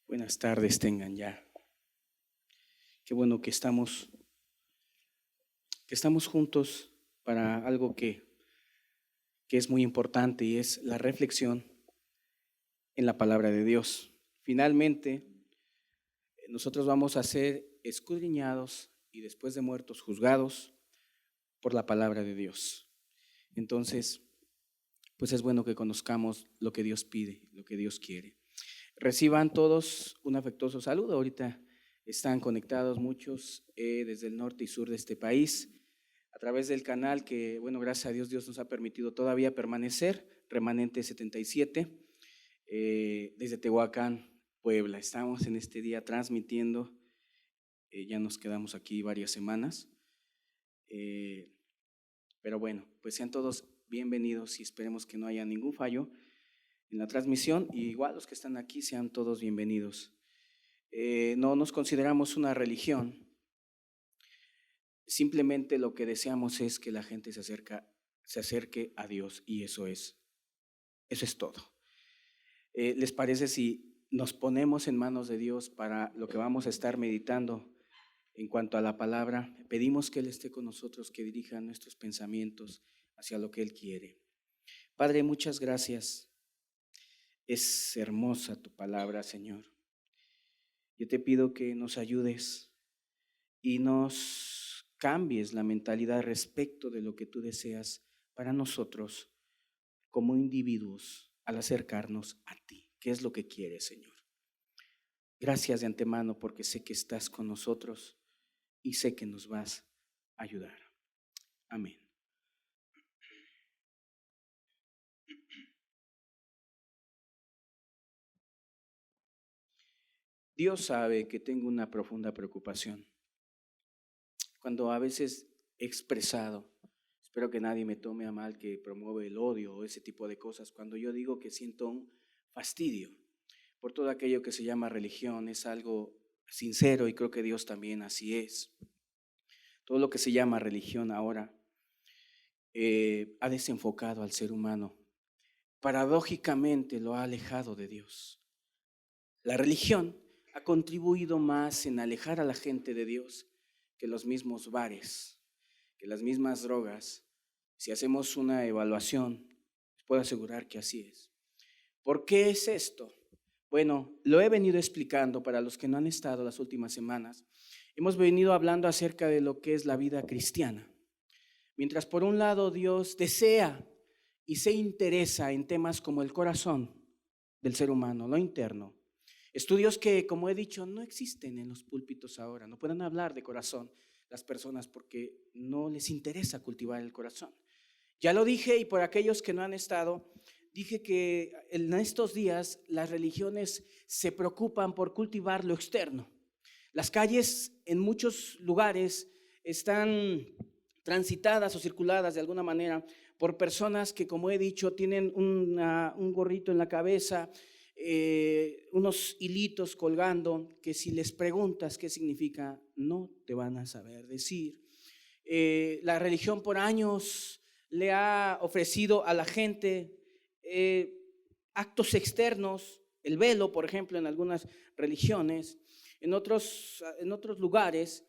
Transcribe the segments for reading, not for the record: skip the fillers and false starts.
Buenas tardes tengan ya. Qué bueno que estamos juntos para algo que es muy importante, y es la reflexión en la palabra de Dios. Finalmente, nosotros vamos a ser escudriñados y después de muertos juzgados por la palabra de Dios. Entonces, pues es bueno que conozcamos lo que Dios pide, lo que Dios quiere. Reciban todos un afectuoso saludo. Ahorita están conectados muchos desde el norte y sur de este país a través del canal que, bueno, gracias a Dios, Dios nos ha permitido todavía permanecer, Remanente 77, desde Tehuacán, Puebla. Estamos en este día transmitiendo, ya nos quedamos aquí varias semanas, pero bueno, pues sean todos bienvenidos y esperemos que no haya ningún fallo en la transmisión, y igual los que están aquí sean todos bienvenidos. No nos consideramos una religión, simplemente lo que deseamos es que la gente se acerque a Dios, y eso es todo. ¿Les parece si nos ponemos en manos de Dios para lo que vamos a estar meditando en cuanto a la palabra? Pedimos que Él esté con nosotros, que dirija nuestros pensamientos hacia lo que Él quiere. Padre, muchas gracias. Es hermosa tu palabra, Señor. Yo te pido que nos ayudes y nos cambies la mentalidad respecto de lo que tú deseas para nosotros como individuos al acercarnos a ti. ¿Qué es lo que quieres, Señor? Gracias de antemano porque sé que estás con nosotros y sé que nos vas a ayudar. Amén. Dios sabe que tengo una profunda preocupación. Cuando a veces he expresado, espero que nadie me tome a mal, que promueve el odio o ese tipo de cosas, cuando yo digo que siento un fastidio por todo aquello que se llama religión, es algo sincero, y creo que Dios también así es. Todo lo que se llama religión ahora ha desenfocado al ser humano. Paradójicamente lo ha alejado de Dios. La religión ha contribuido más en alejar a la gente de Dios que los mismos bares, que las mismas drogas. Si hacemos una evaluación, les puedo asegurar que así es. ¿Por qué es esto? Bueno, lo he venido explicando para los que no han estado las últimas semanas. Hemos venido hablando acerca de lo que es la vida cristiana. Mientras por un lado Dios desea y se interesa en temas como el corazón del ser humano, lo interno. Estudios que, como he dicho, no existen en los púlpitos ahora. No pueden hablar de corazón las personas porque no les interesa cultivar el corazón. Ya lo dije, y por aquellos que no han estado, dije que en estos días las religiones se preocupan por cultivar lo externo. Las calles en muchos lugares están transitadas o circuladas de alguna manera por personas que, como he dicho, tienen un gorrito en la cabeza, unos hilitos colgando, que si les preguntas qué significa, no te van a saber decir. La religión por años le ha ofrecido a la gente actos externos, el velo, por ejemplo, en algunas religiones. En otros lugares,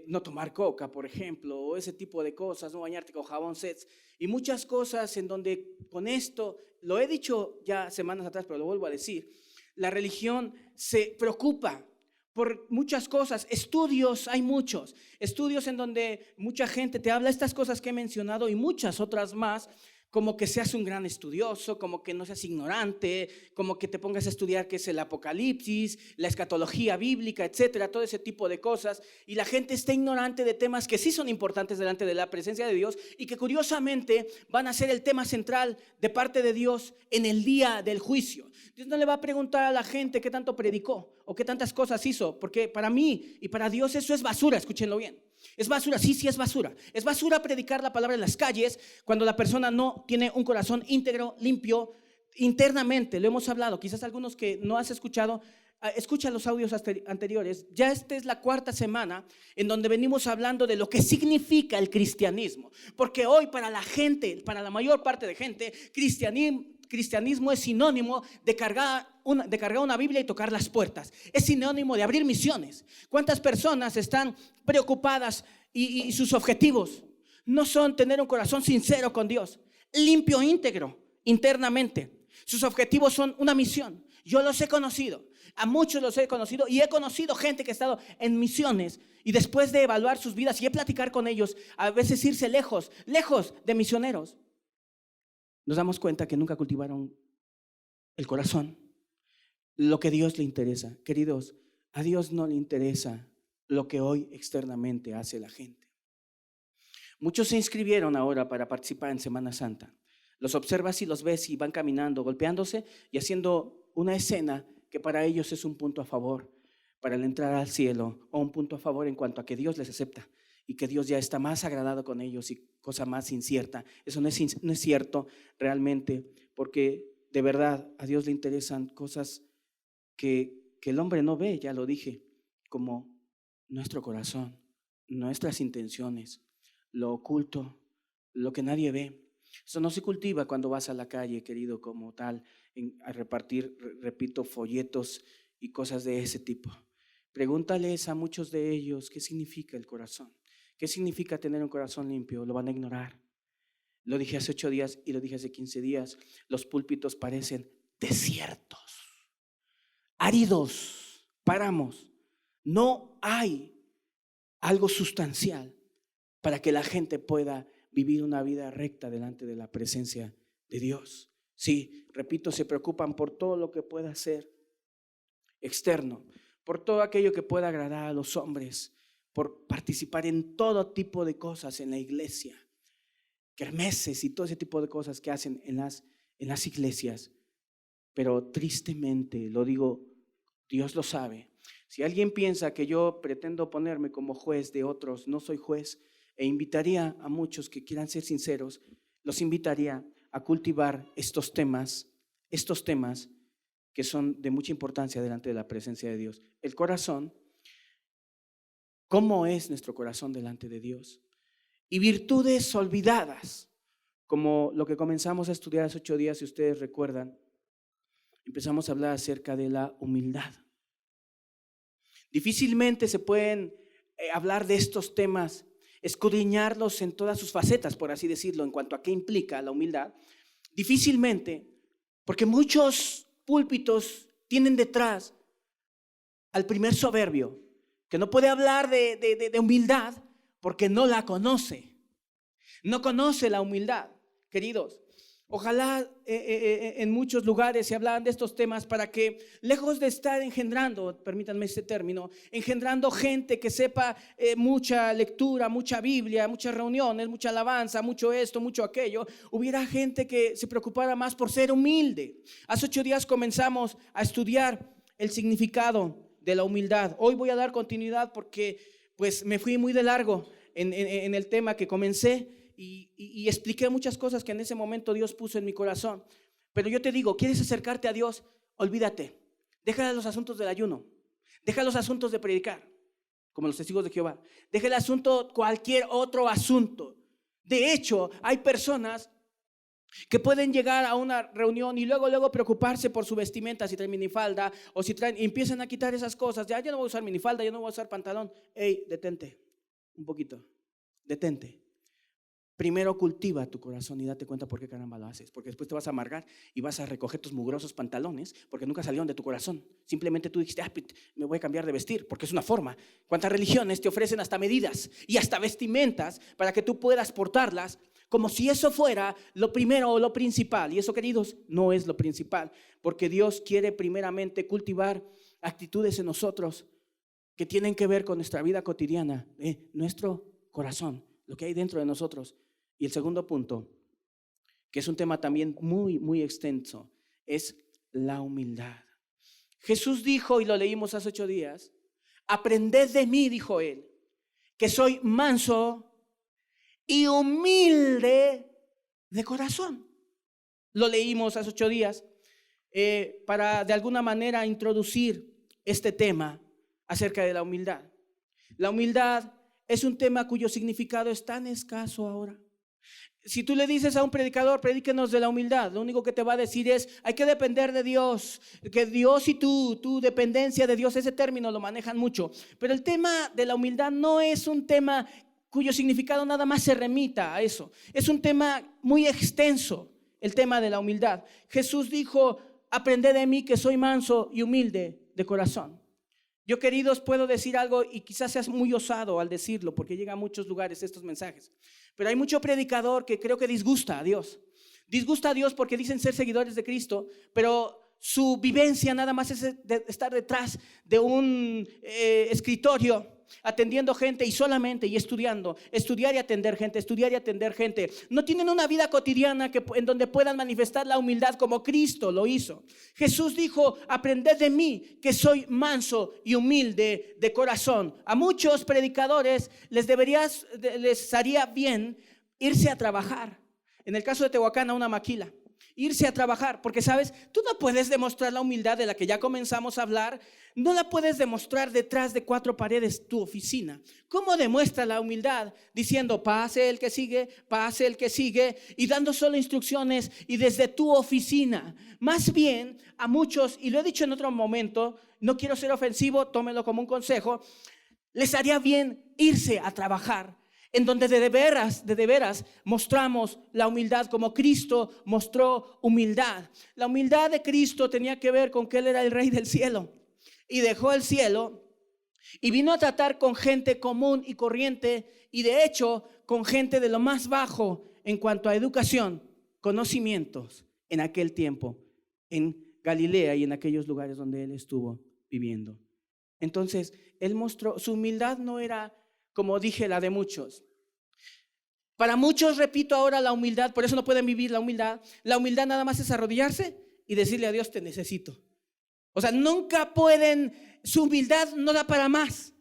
no tomar coca, por ejemplo, o ese tipo de cosas, no bañarte con jabón Sets, y muchas cosas en donde con esto, lo he dicho ya semanas atrás, pero lo vuelvo a decir, la religión se preocupa por muchas cosas. Estudios, hay muchos estudios en donde mucha gente te habla estas cosas que he mencionado y muchas otras más, como que seas un gran estudioso, como que no seas ignorante, como que te pongas a estudiar qué es el Apocalipsis, la escatología bíblica, etcétera, todo ese tipo de cosas, y la gente está ignorante de temas que sí son importantes delante de la presencia de Dios y que curiosamente van a ser el tema central de parte de Dios en el día del juicio. Dios no le va a preguntar a la gente qué tanto predicó o qué tantas cosas hizo, porque para mí y para Dios eso es basura, escúchenlo bien. Es basura, sí es basura. Es basura predicar la palabra en las calles cuando la persona no tiene un corazón íntegro, limpio, internamente. Lo hemos hablado, quizás algunos que no has escuchado, escucha los audios anteriores. Ya esta es la 4ª semana en donde venimos hablando de lo que significa el cristianismo. Porque hoy para la gente, para la mayor parte de gente, cristianismo es sinónimo de cargar de cargar una Biblia y tocar las puertas. Es sinónimo de abrir misiones. ¿Cuántas personas están preocupadas y sus objetivos no son tener un corazón sincero con Dios, limpio, íntegro, internamente? Sus objetivos son una misión. Yo los he conocido, a muchos los he conocido, y he conocido gente que ha estado en misiones, y después de evaluar sus vidas y de platicar con ellos, a veces irse lejos de misioneros, nos damos cuenta que nunca cultivaron el corazón, lo que a Dios le interesa. Queridos, a Dios no le interesa lo que hoy externamente hace la gente. Muchos se inscribieron ahora para participar en Semana Santa. Los observas y los ves y van caminando, golpeándose y haciendo una escena que para ellos es un punto a favor para la entrada al cielo, o un punto a favor en cuanto a que Dios les acepta y que Dios ya está más agradado con ellos, y cosa más incierta. Eso no es cierto realmente, porque de verdad a Dios le interesan cosas que el hombre no ve, ya lo dije, como nuestro corazón, nuestras intenciones, lo oculto, lo que nadie ve. Eso no se cultiva cuando vas a la calle, querido, como tal, a repartir, repito, folletos y cosas de ese tipo. Pregúntales a muchos de ellos qué significa el corazón, qué significa tener un corazón limpio. Lo van a ignorar. Lo dije hace 8 días y lo dije hace 15 días. Los púlpitos parecen desiertos, áridos, páramos. No hay algo sustancial para que la gente pueda vivir una vida recta delante de la presencia de Dios. Sí, repito, se preocupan por todo lo que pueda ser externo, por todo aquello que pueda agradar a los hombres, por participar en todo tipo de cosas en la iglesia, kermeses y todo ese tipo de cosas que hacen en las iglesias. Pero tristemente, lo digo, Dios lo sabe. Si alguien piensa que yo pretendo ponerme como juez de otros, no soy juez. E invitaría a muchos que quieran ser sinceros, los invitaría a cultivar estos temas que son de mucha importancia delante de la presencia de Dios. El corazón, ¿cómo es nuestro corazón delante de Dios? Y virtudes olvidadas, como lo que comenzamos a estudiar hace 8 días, si ustedes recuerdan. Empezamos a hablar acerca de la humildad. Difícilmente se pueden hablar de estos temas, escudriñarlos en todas sus facetas, por así decirlo, en cuanto a qué implica la humildad. Difícilmente, porque muchos púlpitos tienen detrás al primer soberbio, que no puede hablar de humildad porque no la conoce. No conoce la humildad, queridos. Ojalá en muchos lugares se hablaran de estos temas para que, lejos de estar engendrando, permítanme este término, engendrando gente que sepa mucha lectura, mucha Biblia, muchas reuniones, mucha alabanza, mucho esto, mucho aquello, hubiera gente que se preocupara más por ser humilde. Hace 8 días comenzamos a estudiar el significado de la humildad. Hoy voy a dar continuidad porque pues me fui muy de largo en el tema que comencé. Y expliqué muchas cosas que en ese momento Dios puso en mi corazón. Pero yo te digo, ¿quieres acercarte a Dios? Olvídate, deja los asuntos del ayuno, deja los asuntos de predicar, como los testigos de Jehová, deja el asunto, cualquier otro asunto. De hecho, hay personas que pueden llegar a una reunión y luego preocuparse por su vestimenta, si traen minifalda o si traen, y empiezan a quitar esas cosas. Ya yo no voy a usar minifalda, yo no voy a usar pantalón. Hey, detente un poquito, detente. Primero cultiva tu corazón y date cuenta por qué caramba lo haces. Porque después te vas a amargar y vas a recoger tus mugrosos pantalones porque nunca salieron de tu corazón. Simplemente tú dijiste, me voy a cambiar de vestir porque es una forma. ¿Cuántas religiones te ofrecen hasta medidas y hasta vestimentas para que tú puedas portarlas como si eso fuera lo primero o lo principal? Y eso, queridos, no es lo principal, porque Dios quiere primeramente cultivar actitudes en nosotros que tienen que ver con nuestra vida cotidiana, nuestro corazón, lo que hay dentro de nosotros. Y el segundo punto, que es un tema también muy, muy extenso, es la humildad. Jesús dijo, y lo leímos hace 8 días, aprended de mí, dijo él, que soy manso y humilde de corazón. Lo leímos hace 8 días para de alguna manera introducir este tema acerca de la humildad. La humildad es un tema cuyo significado es tan escaso ahora. Si tú le dices a un predicador, predíquenos de la humildad, lo único que te va a decir es, hay que depender de Dios, que Dios y tu dependencia de Dios, ese término lo manejan mucho. Pero el tema de la humildad no es un tema cuyo significado nada más se remita a eso. Es un tema muy extenso, el tema de la humildad. Jesús dijo, aprended de mí que soy manso y humilde de corazón. Yo, queridos, puedo decir algo y quizás seas muy osado al decirlo porque llega a muchos lugares estos mensajes. Pero hay mucho predicador que creo que disgusta a Dios. Disgusta a Dios porque dicen ser seguidores de Cristo, pero su vivencia nada más es de estar detrás de un escritorio atendiendo gente y solamente y estudiando, estudiar y atender gente, estudiar y atender gente. No tienen una vida cotidiana en donde puedan manifestar la humildad como Cristo lo hizo. Jesús dijo, aprended de mí que soy manso y humilde de corazón. A muchos predicadores les haría bien irse a trabajar. En el caso de Tehuacán, a una maquila. Irse a trabajar, porque sabes, tú no puedes demostrar la humildad de la que ya comenzamos a hablar, no la puedes demostrar detrás de 4 paredes tu oficina. ¿Cómo demuestra la humildad? Diciendo, pase el que sigue, y dando solo instrucciones y desde tu oficina. Más bien, a muchos, y lo he dicho en otro momento, no quiero ser ofensivo, tómelo como un consejo, les haría bien irse a trabajar, en donde de veras mostramos la humildad como Cristo mostró humildad. La humildad de Cristo tenía que ver con que Él era el Rey del cielo y dejó el cielo y vino a tratar con gente común y corriente y de hecho con gente de lo más bajo en cuanto a educación, conocimientos en aquel tiempo, en Galilea y en aquellos lugares donde Él estuvo viviendo. Entonces, Él mostró, su humildad no era, como dije, la de muchos. Para muchos, repito ahora, la humildad, por eso no pueden vivir la humildad. La humildad nada más es arrodillarse y decirle a Dios, te necesito. O sea, nunca pueden, su humildad no da para más.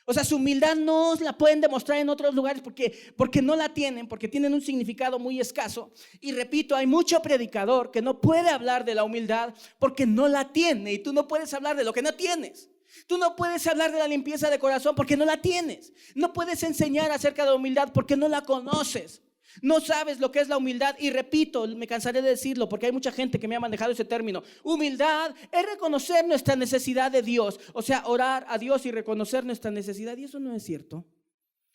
O sea, su humildad no la pueden demostrar en otros lugares porque no la tienen, porque tienen un significado muy escaso. Y repito, hay mucho predicador que no puede hablar de la humildad porque no la tiene. Y tú no puedes hablar de lo que no tienes. Tú no puedes hablar de la limpieza de corazón porque no la tienes. No puedes enseñar acerca de la humildad porque no la conoces. No sabes lo que es la humildad. Y repito, me cansaré de decirlo porque hay mucha gente que me ha manejado ese término. Humildad es reconocer nuestra necesidad de Dios. O sea, orar a Dios y reconocer nuestra necesidad. Y eso no es cierto.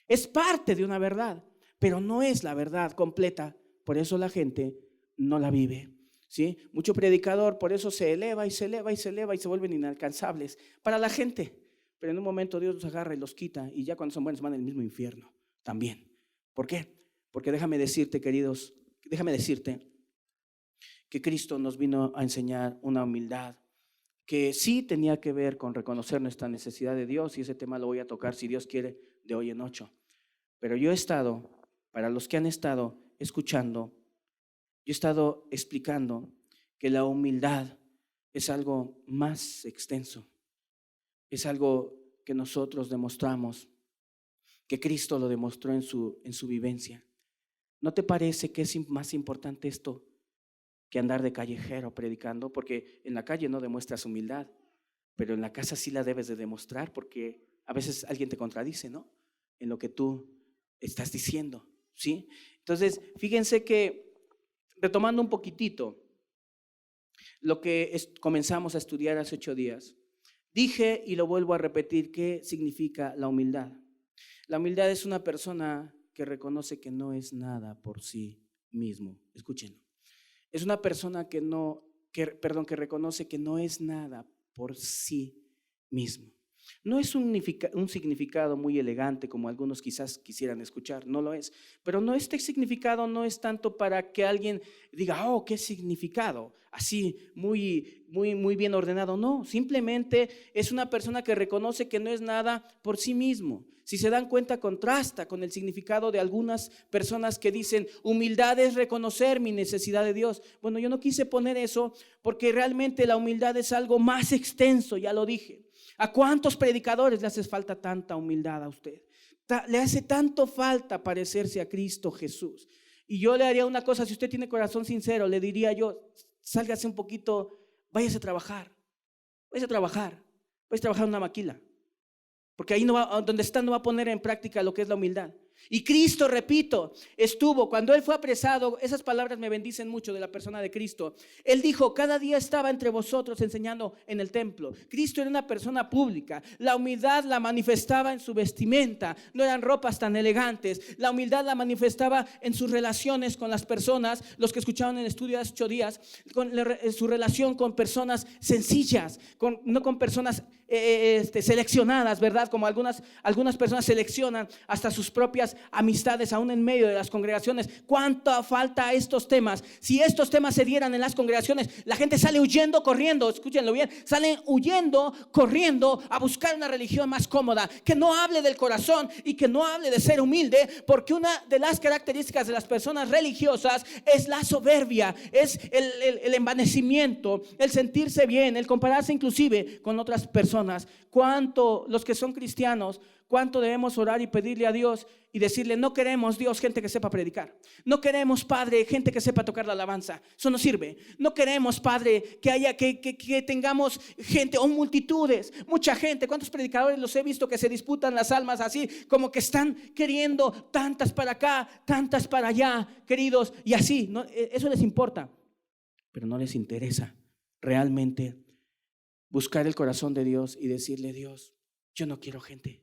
Es parte de una verdad, pero no es la verdad completa. Por eso la gente no la vive. ¿Sí? Mucho predicador por eso se eleva y se eleva y se eleva y se vuelven inalcanzables para la gente, pero en un momento Dios los agarra y los quita y ya cuando son buenos van al mismo infierno también. ¿Por qué? Porque déjame decirte, queridos, que Cristo nos vino a enseñar una humildad que sí tenía que ver con reconocer nuestra necesidad de Dios, y ese tema lo voy a tocar si Dios quiere de hoy en 8. Pero yo he estado, para los que han estado escuchando, yo he estado explicando que la humildad es algo más extenso, es algo que nosotros demostramos, que Cristo lo demostró en su vivencia. ¿No te parece que es más importante esto que andar de callejero predicando? Porque en la calle no demuestras humildad, pero en la casa sí la debes de demostrar, porque a veces alguien te contradice, ¿no? En lo que tú estás diciendo, ¿sí? Entonces, fíjense que retomando un poquitito lo que comenzamos a estudiar hace 8 días, dije y lo vuelvo a repetir, ¿qué significa la humildad? La humildad es una persona que reconoce que no es nada por sí mismo. Escuchen, es una persona que reconoce que no es nada por sí mismo. No es un significado muy elegante como algunos quizás quisieran escuchar, no lo es. Pero este significado no es tanto para que alguien diga, oh, qué significado, así muy bien ordenado. No, simplemente es una persona que reconoce que no es nada por sí mismo. Si se dan cuenta, contrasta con el significado de algunas personas que dicen, humildad es reconocer mi necesidad de Dios. Bueno, yo no quise poner eso porque realmente la humildad es algo más extenso, ya lo dije. ¿A cuántos predicadores le hace falta tanta humildad a usted? Le hace tanto falta parecerse a Cristo Jesús. Y yo le haría una cosa, si usted tiene corazón sincero, le diría yo, sálgase un poquito, váyase a trabajar en una maquila. Porque ahí donde está no va a poner en práctica lo que es la humildad. Y Cristo, repito, estuvo, cuando Él fue apresado, esas palabras me bendicen mucho de la persona de Cristo. Él dijo, cada día estaba entre vosotros enseñando en el templo. Cristo era una persona pública. La humildad la manifestaba en su vestimenta. No eran ropas tan elegantes. La humildad la manifestaba en sus relaciones con las personas. Los que escucharon el estudio hace 8 días, con su relación con personas sencillas, no con personas seleccionadas, ¿verdad? Como algunas personas seleccionan hasta sus propias amistades aún en medio de las congregaciones. ¿Cuánta falta a estos temas? Si estos temas se dieran en las congregaciones, la gente sale huyendo, corriendo, escúchenlo bien, salen huyendo, corriendo a buscar una religión más cómoda, que no hable del corazón y que no hable de ser humilde, porque una de las características de las personas religiosas es la soberbia, es el envanecimiento, el sentirse bien, el compararse inclusive con otras personas. ¿Cuánto los que son cristianos, cuánto debemos orar y pedirle a Dios y decirle, no queremos, Dios, gente que sepa predicar? No queremos, Padre, gente que sepa tocar la alabanza. Eso no sirve. No queremos, Padre, que tengamos gente o multitudes, mucha gente. ¿Cuántos predicadores los he visto que se disputan las almas así, como que están queriendo tantas para acá, tantas para allá, queridos? Y así, ¿no? Eso les importa, pero no les interesa realmente buscar el corazón de Dios y decirle, Dios, yo no quiero gente.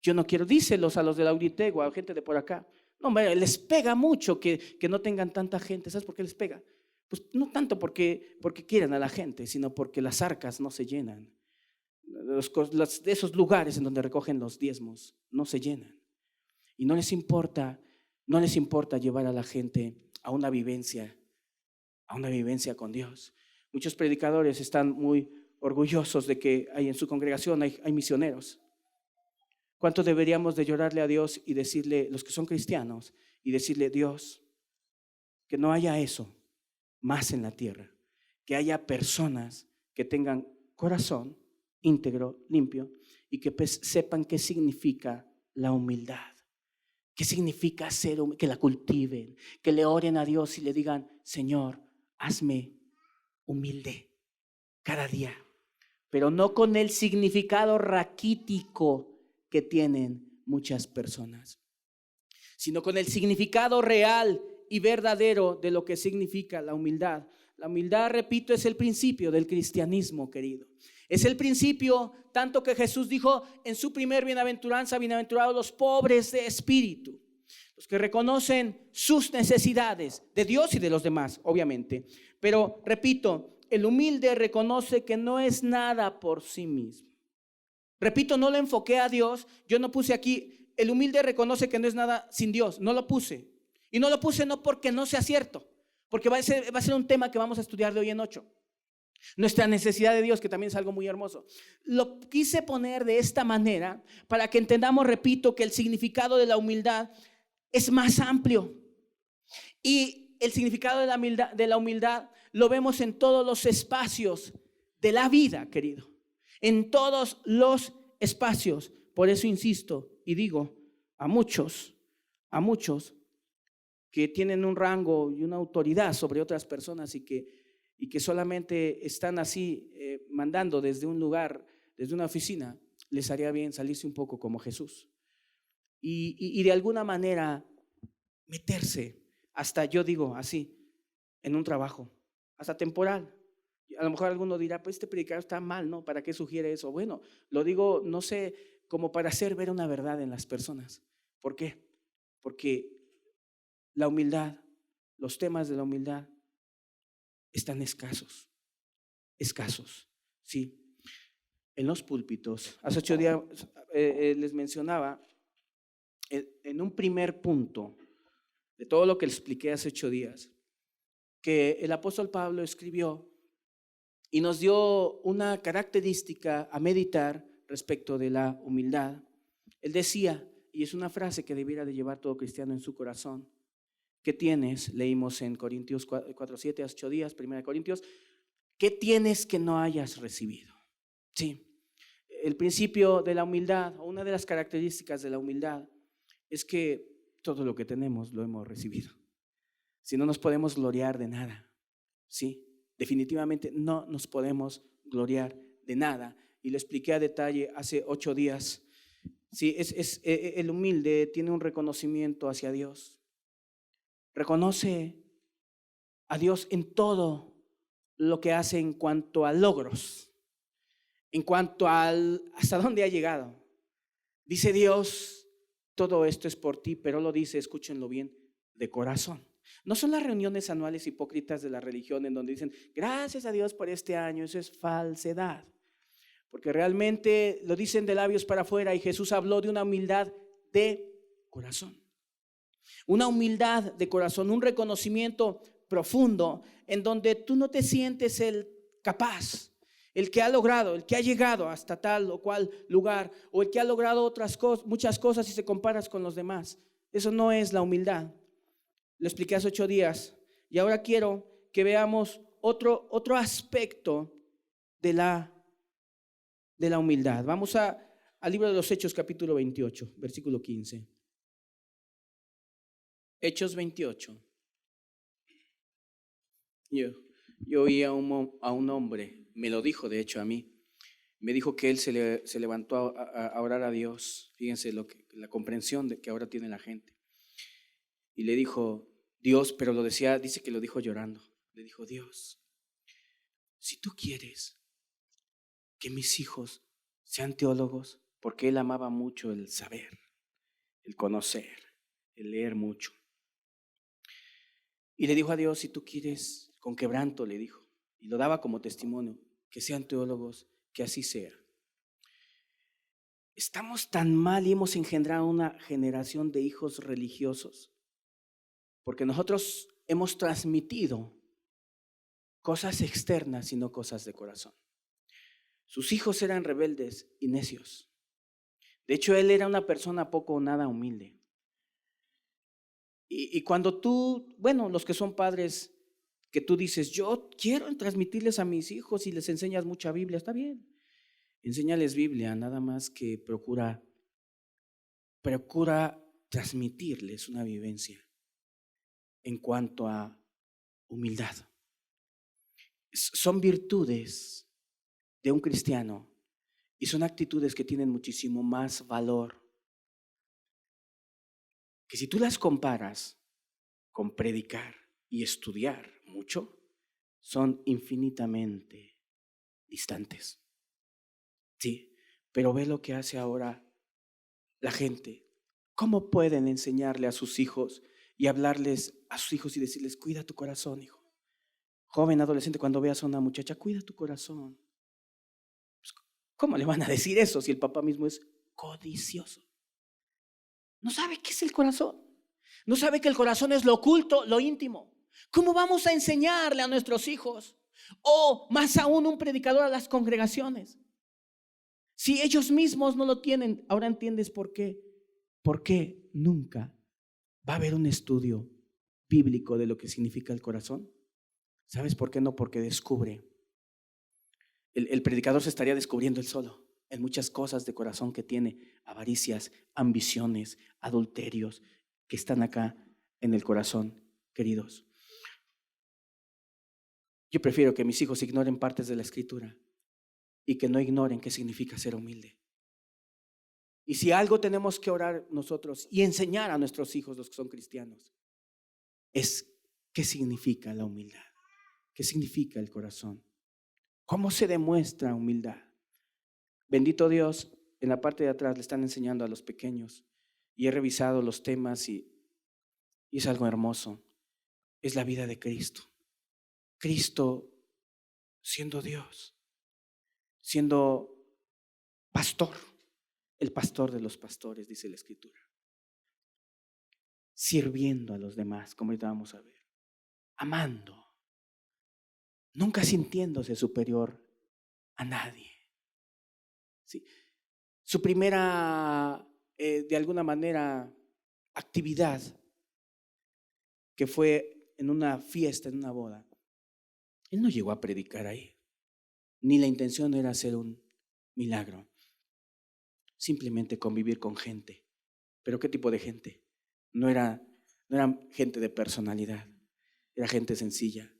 Yo no quiero, díselos a los de la Auritegua, a gente de por acá. No, hombre, les pega mucho que no tengan tanta gente. ¿Sabes por qué les pega? Pues no tanto porque quieren a la gente, sino porque las arcas no se llenan. De esos lugares en donde recogen los diezmos no se llenan. Y no les importa llevar a la gente a una vivencia con Dios. Muchos predicadores están muy orgullosos de que en su congregación hay misioneros. ¿Cuánto deberíamos de llorarle a Dios y decirle, los que son cristianos, y decirle, Dios, que no haya eso más en la tierra, que haya personas que tengan corazón íntegro, limpio, y que sepan qué significa la humildad, qué significa que la cultiven, que le oren a Dios y le digan, Señor, hazme humilde cada día, pero no con el significado raquítico que tienen muchas personas, sino con el significado real y verdadero de lo que significa la humildad. La humildad, repito, es el principio del cristianismo, querido. Es el principio, tanto que Jesús dijo en su primer bienaventuranza, bienaventurados los pobres de espíritu, los que reconocen sus necesidades de Dios y de los demás, obviamente. Pero, repito, el humilde reconoce que no es nada por sí mismo. Repito, no lo enfoqué a Dios. Yo no puse aquí, el humilde reconoce que no es nada sin Dios. No lo puse. Y no lo puse no porque no sea cierto, porque va a ser un tema que vamos a estudiar de hoy en 8. Nuestra necesidad de Dios, que también es algo muy hermoso. Lo quise poner de esta manera para que entendamos, repito, que el significado de la humildad es más amplio. Y el significado de la humildad lo vemos en todos los espacios de la vida, querido. En todos los espacios. Por eso insisto y digo a muchos que tienen un rango y una autoridad sobre otras personas y que solamente están así mandando desde un lugar, desde una oficina, les haría bien salirse un poco como Jesús y de alguna manera meterse hasta, yo digo así, en un trabajo, hasta temporal. A lo mejor alguno dirá, pues este predicador está mal, ¿no? ¿Para qué sugiere eso? Bueno, lo digo, no sé, como para hacer ver una verdad en las personas. ¿Por qué? Porque la humildad, los temas de la humildad están escasos, ¿sí? En los púlpitos, hace 8 días les mencionaba en un primer punto de todo lo que les expliqué hace 8 días, que el apóstol Pablo escribió y nos dio una característica a meditar respecto de la humildad. Él decía, y es una frase que debiera de llevar todo cristiano en su corazón, ¿qué tienes? Leímos en Corintios 4:7, hace 8 días, 1 Corintios, ¿qué tienes que no hayas recibido? Sí, el principio de la humildad, o una de las características de la humildad, es que todo lo que tenemos lo hemos recibido. Si no nos podemos gloriar de nada, sí, definitivamente no nos podemos gloriar de nada. Y lo expliqué a detalle hace 8 días. Sí, el humilde tiene un reconocimiento hacia Dios. Reconoce a Dios en todo lo que hace en cuanto a logros, en cuanto al hasta dónde ha llegado. Dice Dios, todo esto es por ti, pero lo dice, escúchenlo bien, de corazón. No son las reuniones anuales hipócritas de la religión en donde dicen, gracias a Dios por este año. Eso es falsedad, porque realmente lo dicen de labios para afuera, y Jesús habló de una humildad de corazón. Una humildad de corazón, un reconocimiento profundo en donde tú no te sientes el capaz, el que ha logrado, el que ha llegado hasta tal o cual lugar, o el que ha logrado otras cosas, muchas cosas, y se comparas con los demás. Eso no es la humildad. Lo expliqué hace 8 días y ahora quiero que veamos otro aspecto de la humildad. Vamos al libro de los Hechos, capítulo 28, versículo 15. Hechos 28. Yo oí a un hombre, me lo dijo de hecho a mí, me dijo que él se levantó a orar a Dios. Fíjense la comprensión de que ahora tiene la gente. Y le dijo, Dios, pero dice que lo dijo llorando. Le dijo, Dios, si tú quieres que mis hijos sean teólogos, porque él amaba mucho el saber, el conocer, el leer mucho. Y le dijo a Dios, si tú quieres, con quebranto le dijo, y lo daba como testimonio, que sean teólogos, que así sea. Estamos tan mal y hemos engendrado una generación de hijos religiosos, porque nosotros hemos transmitido cosas externas y no cosas de corazón. Sus hijos eran rebeldes y necios. De hecho, él era una persona poco o nada humilde. Y cuando tú, los que son padres, que tú dices, yo quiero transmitirles a mis hijos y les enseñas mucha Biblia, está bien. Enséñales Biblia, nada más que procura transmitirles una vivencia en cuanto a humildad. Son virtudes de un cristiano y son actitudes que tienen muchísimo más valor, que si tú las comparas con predicar y estudiar mucho, son infinitamente distantes. Sí, pero ve lo que hace ahora la gente. ¿Cómo pueden enseñarle a sus hijos y hablarles a sus hijos y decirles, cuida tu corazón, hijo? Joven, adolescente, cuando veas a una muchacha, cuida tu corazón. Pues, ¿cómo le van a decir eso si el papá mismo es codicioso? No sabe qué es el corazón. No sabe que el corazón es lo oculto, lo íntimo. ¿Cómo vamos a enseñarle a nuestros hijos? O más aún un predicador a las congregaciones, si ellos mismos no lo tienen? Ahora entiendes por qué. ¿Por qué nunca va a haber un estudio bíblico de lo que significa el corazón? ¿Sabes por qué no? Porque descubre. El predicador se estaría descubriendo él solo en muchas cosas de corazón que tiene, avaricias, ambiciones, adulterios que están acá en el corazón, queridos. Yo prefiero que mis hijos ignoren partes de la Escritura y que no ignoren qué significa ser humilde. Y si algo tenemos que orar nosotros y enseñar a nuestros hijos, los que son cristianos, es qué significa la humildad, qué significa el corazón, cómo se demuestra humildad. Bendito Dios, en la parte de atrás le están enseñando a los pequeños y he revisado los temas y es algo hermoso. Es la vida de Cristo. Cristo siendo Dios, siendo pastor, el pastor de los pastores, dice la Escritura, sirviendo a los demás, como ahorita vamos a ver, amando, nunca sintiéndose superior a nadie. ¿Sí? Su primera, de alguna manera, actividad, que fue en una fiesta, en una boda, él no llegó a predicar ahí, ni la intención era hacer un milagro, simplemente convivir con gente. ¿Pero qué tipo de gente? No era gente de personalidad, era gente sencilla.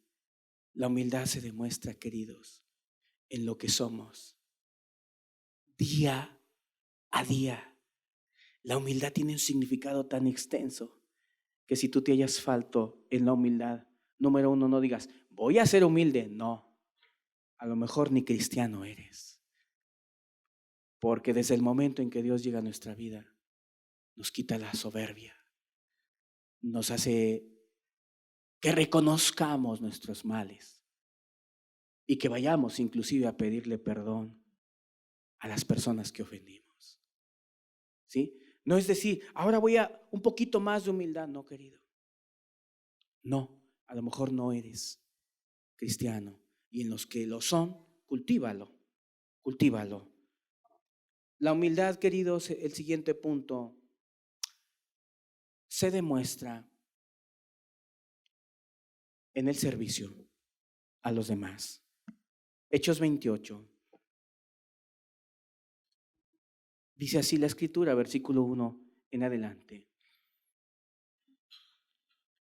La humildad se demuestra, queridos, en lo que somos día a día. La humildad tiene un significado tan extenso que si tú te hallas falto en la humildad, número uno, no digas, voy a ser humilde. No, a lo mejor ni cristiano eres. Porque desde el momento en que Dios llega a nuestra vida, nos quita la soberbia, nos hace que reconozcamos nuestros males y que vayamos inclusive a pedirle perdón a las personas que ofendimos. ¿Sí? No es decir, ahora voy a un poquito más de humildad. No, querido. No, a lo mejor no eres cristiano. Y en los que lo son, cultívalo. La humildad, queridos, el siguiente punto, se demuestra en el servicio a los demás. Hechos 28. Dice así la escritura, versículo 1 en adelante.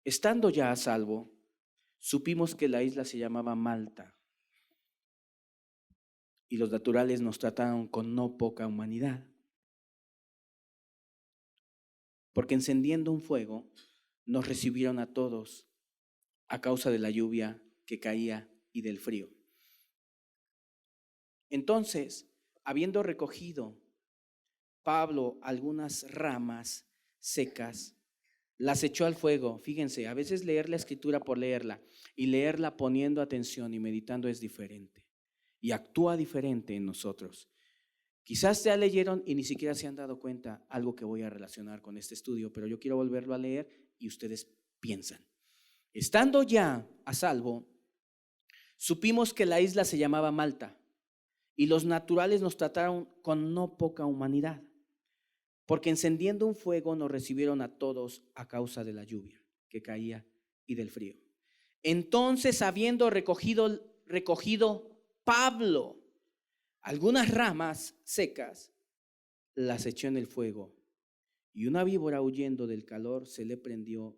Estando ya a salvo, supimos que la isla se llamaba Malta y los naturales nos trataron con no poca humanidad. Porque encendiendo un fuego, nos recibieron a todos a causa de la lluvia que caía y del frío. Entonces, habiendo recogido Pablo algunas ramas secas, las echó al fuego. Fíjense, a veces leer la escritura por leerla y leerla poniendo atención y meditando es diferente y actúa diferente en nosotros. Quizás ya leyeron y ni siquiera se han dado cuenta algo que voy a relacionar con este estudio, pero yo quiero volverlo a leer y ustedes piensan. Estando ya a salvo, supimos que la isla se llamaba Malta y los naturales nos trataron con no poca humanidad. Porque encendiendo un fuego nos recibieron a todos a causa de la lluvia que caía y del frío. Entonces, habiendo recogido Pablo algunas ramas secas, las echó en el fuego y una víbora huyendo del calor se le prendió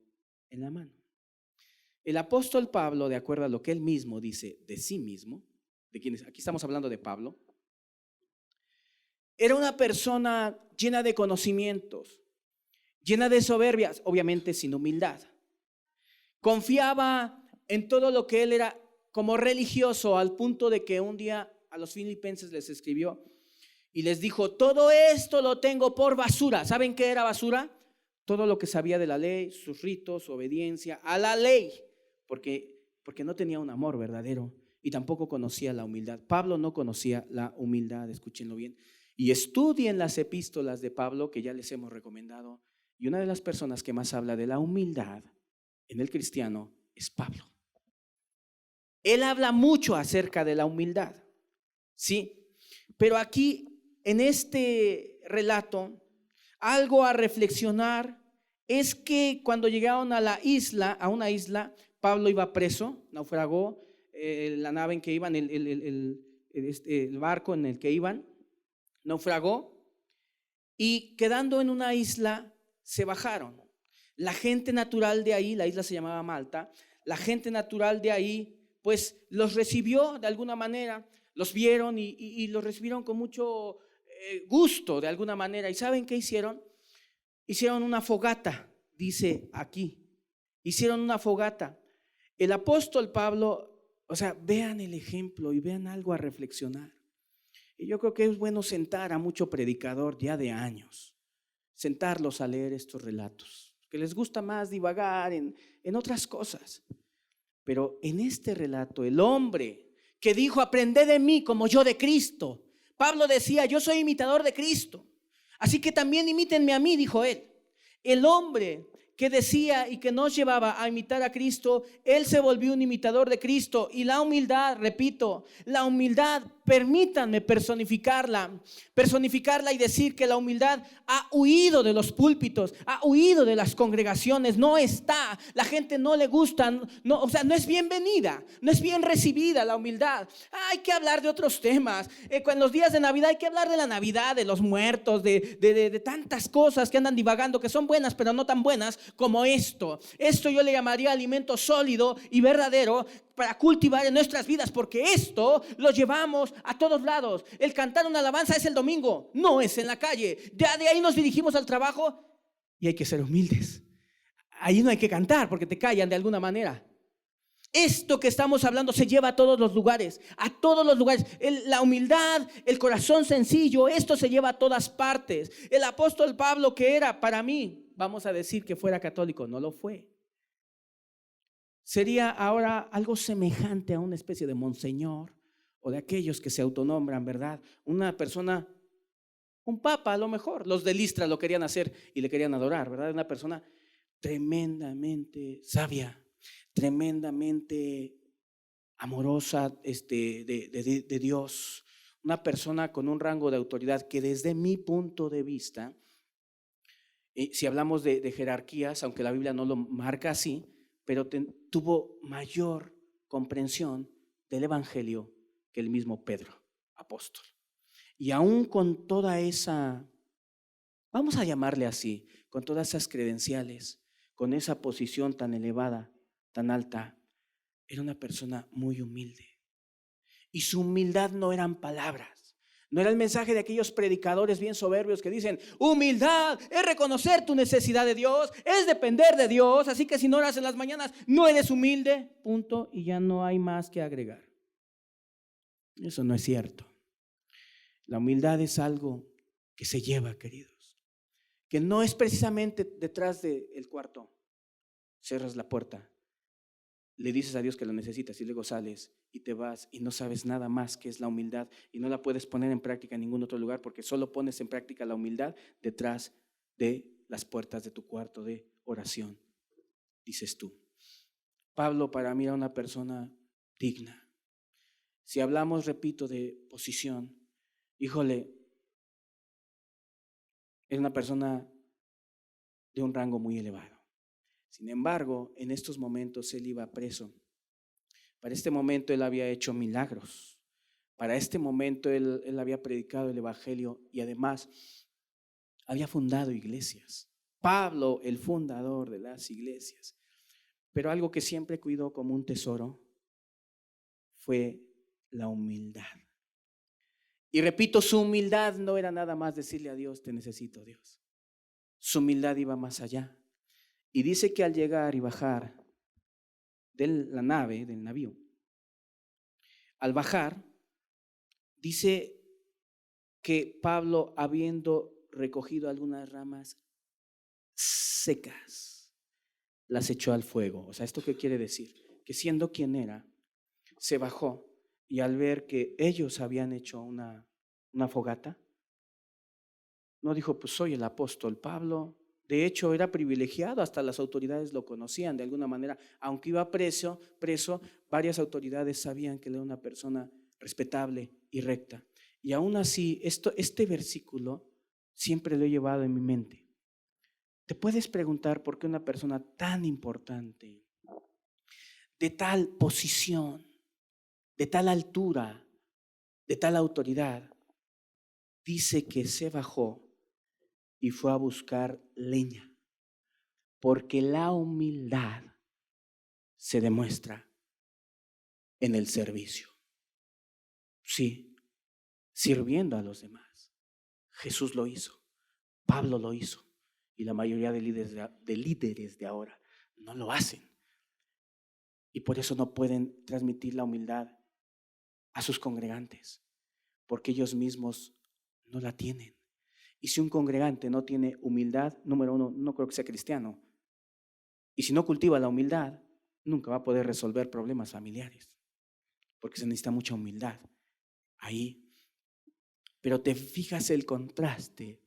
en la mano. El apóstol Pablo, de acuerdo a lo que él mismo dice de sí mismo, de quienes aquí estamos hablando de Pablo, era una persona llena de conocimientos, llena de soberbias, obviamente sin humildad. Confiaba en todo lo que él era como religioso, al punto de que un día a los filipenses les escribió y les dijo, todo esto lo tengo por basura. ¿Saben qué era basura? Todo lo que sabía de la ley, sus ritos, su obediencia a la ley, porque no tenía un amor verdadero y tampoco conocía la humildad. Pablo no conocía la humildad, escúchenlo bien. Y estudien las epístolas de Pablo que ya les hemos recomendado. Y una de las personas que más habla de la humildad en el cristiano es Pablo. Él habla mucho acerca de la humildad, ¿sí? Pero aquí, en este relato, algo a reflexionar es que cuando llegaron a una isla, Pablo iba preso, naufragó, la nave en que iban, el barco en el que iban, naufragó y quedando en una isla se bajaron. La gente natural de ahí, la isla se llamaba Malta, la gente natural de ahí pues los recibió de alguna manera, los vieron y los recibieron con mucho gusto de alguna manera. ¿Y saben qué hicieron? Hicieron una fogata, dice aquí, hicieron una fogata. El apóstol Pablo, vean el ejemplo y vean algo a reflexionar. Y yo creo que es bueno sentar a mucho predicador ya de años, sentarlos a leer estos relatos, que les gusta más divagar en otras cosas. Pero en este relato, el hombre que dijo, aprended de mí como yo de Cristo. Pablo decía, yo soy imitador de Cristo, así que también imítenme a mí, dijo él. El hombre que decía y que nos llevaba a imitar a Cristo, él se volvió un imitador de Cristo. Y la humildad, repito, la humildad, permítanme personificarla y decir que la humildad ha huido de los púlpitos, ha huido de las congregaciones, no está, la gente no le gusta, no es bienvenida, no es bien recibida la humildad. Hay que hablar de otros temas, en los días de Navidad hay que hablar de la Navidad, de los muertos, de tantas cosas que andan divagando, que son buenas pero no tan buenas como esto yo le llamaría alimento sólido y verdadero para cultivar en nuestras vidas, porque esto lo llevamos a todos lados. El cantar una alabanza es el domingo, no es en la calle. Ya de ahí nos dirigimos al trabajo y hay que ser humildes. Ahí no hay que cantar porque te callan de alguna manera. Esto que estamos hablando se lleva a todos los lugares, a todos los lugares. La humildad, el corazón sencillo, esto se lleva a todas partes. El apóstol Pablo, que era para mí, vamos a decir que fuera católico, no lo fue. Sería ahora algo semejante a una especie de monseñor o de aquellos que se autonombran, ¿verdad? Una persona, un papa a lo mejor. Los de Listra lo querían hacer y le querían adorar, ¿verdad? Una persona tremendamente sabia, tremendamente amorosa de Dios, una persona con un rango de autoridad que desde mi punto de vista, si hablamos de jerarquías, aunque la Biblia no lo marca así, pero tuvo mayor comprensión del Evangelio que el mismo Pedro, apóstol. Y aún con toda esa, vamos a llamarle así, con todas esas credenciales, con esa posición tan elevada, tan alta, era una persona muy humilde. Y su humildad no eran palabras, no era el mensaje de aquellos predicadores bien soberbios que dicen: humildad es reconocer tu necesidad de Dios, es depender de Dios, así que si no oras en las mañanas no eres humilde, punto, y ya no hay más que agregar. Eso no es cierto. La humildad es algo que se lleva, queridos, que no es precisamente detrás del cuarto, cierras la puerta, le dices a Dios que lo necesitas y luego sales y te vas y no sabes nada más que es la humildad y no la puedes poner en práctica en ningún otro lugar porque solo pones en práctica la humildad detrás de las puertas de tu cuarto de oración, dices tú. Pablo para mí era una persona digna. Si hablamos, repito, de posición, híjole, es una persona de un rango muy elevado. Sin embargo, en estos momentos él iba preso. Para este momento él había hecho milagros. Para este momento él había predicado el evangelio y además había fundado iglesias. Pablo, el fundador de las iglesias. Pero algo que siempre cuidó como un tesoro fue la humildad. Y repito, su humildad no era nada más decirle a Dios: te necesito, Dios. Su humildad iba más allá. Y dice que al llegar y bajar de la nave, del navío, al bajar, dice que Pablo, habiendo recogido algunas ramas secas, las echó al fuego. O sea, ¿esto qué quiere decir? Que siendo quien era, se bajó y al ver que ellos habían hecho una fogata, no dijo: pues soy el apóstol Pablo. De hecho, era privilegiado, hasta las autoridades lo conocían de alguna manera. Aunque iba preso, varias autoridades sabían que él era una persona respetable y recta. Y aún así, este versículo siempre lo he llevado en mi mente. Te puedes preguntar por qué una persona tan importante, de tal posición, de tal altura, de tal autoridad, dice que se bajó y fue a buscar leña, porque la humildad se demuestra en el servicio. Sí, sirviendo a los demás. Jesús lo hizo, Pablo lo hizo, y la mayoría de líderes de ahora no lo hacen. Y por eso no pueden transmitir la humildad a sus congregantes, porque ellos mismos no la tienen. Y si un congregante no tiene humildad, número uno, no creo que sea cristiano. Y si no cultiva la humildad, nunca va a poder resolver problemas familiares, porque se necesita mucha humildad ahí. Pero te fijas el contraste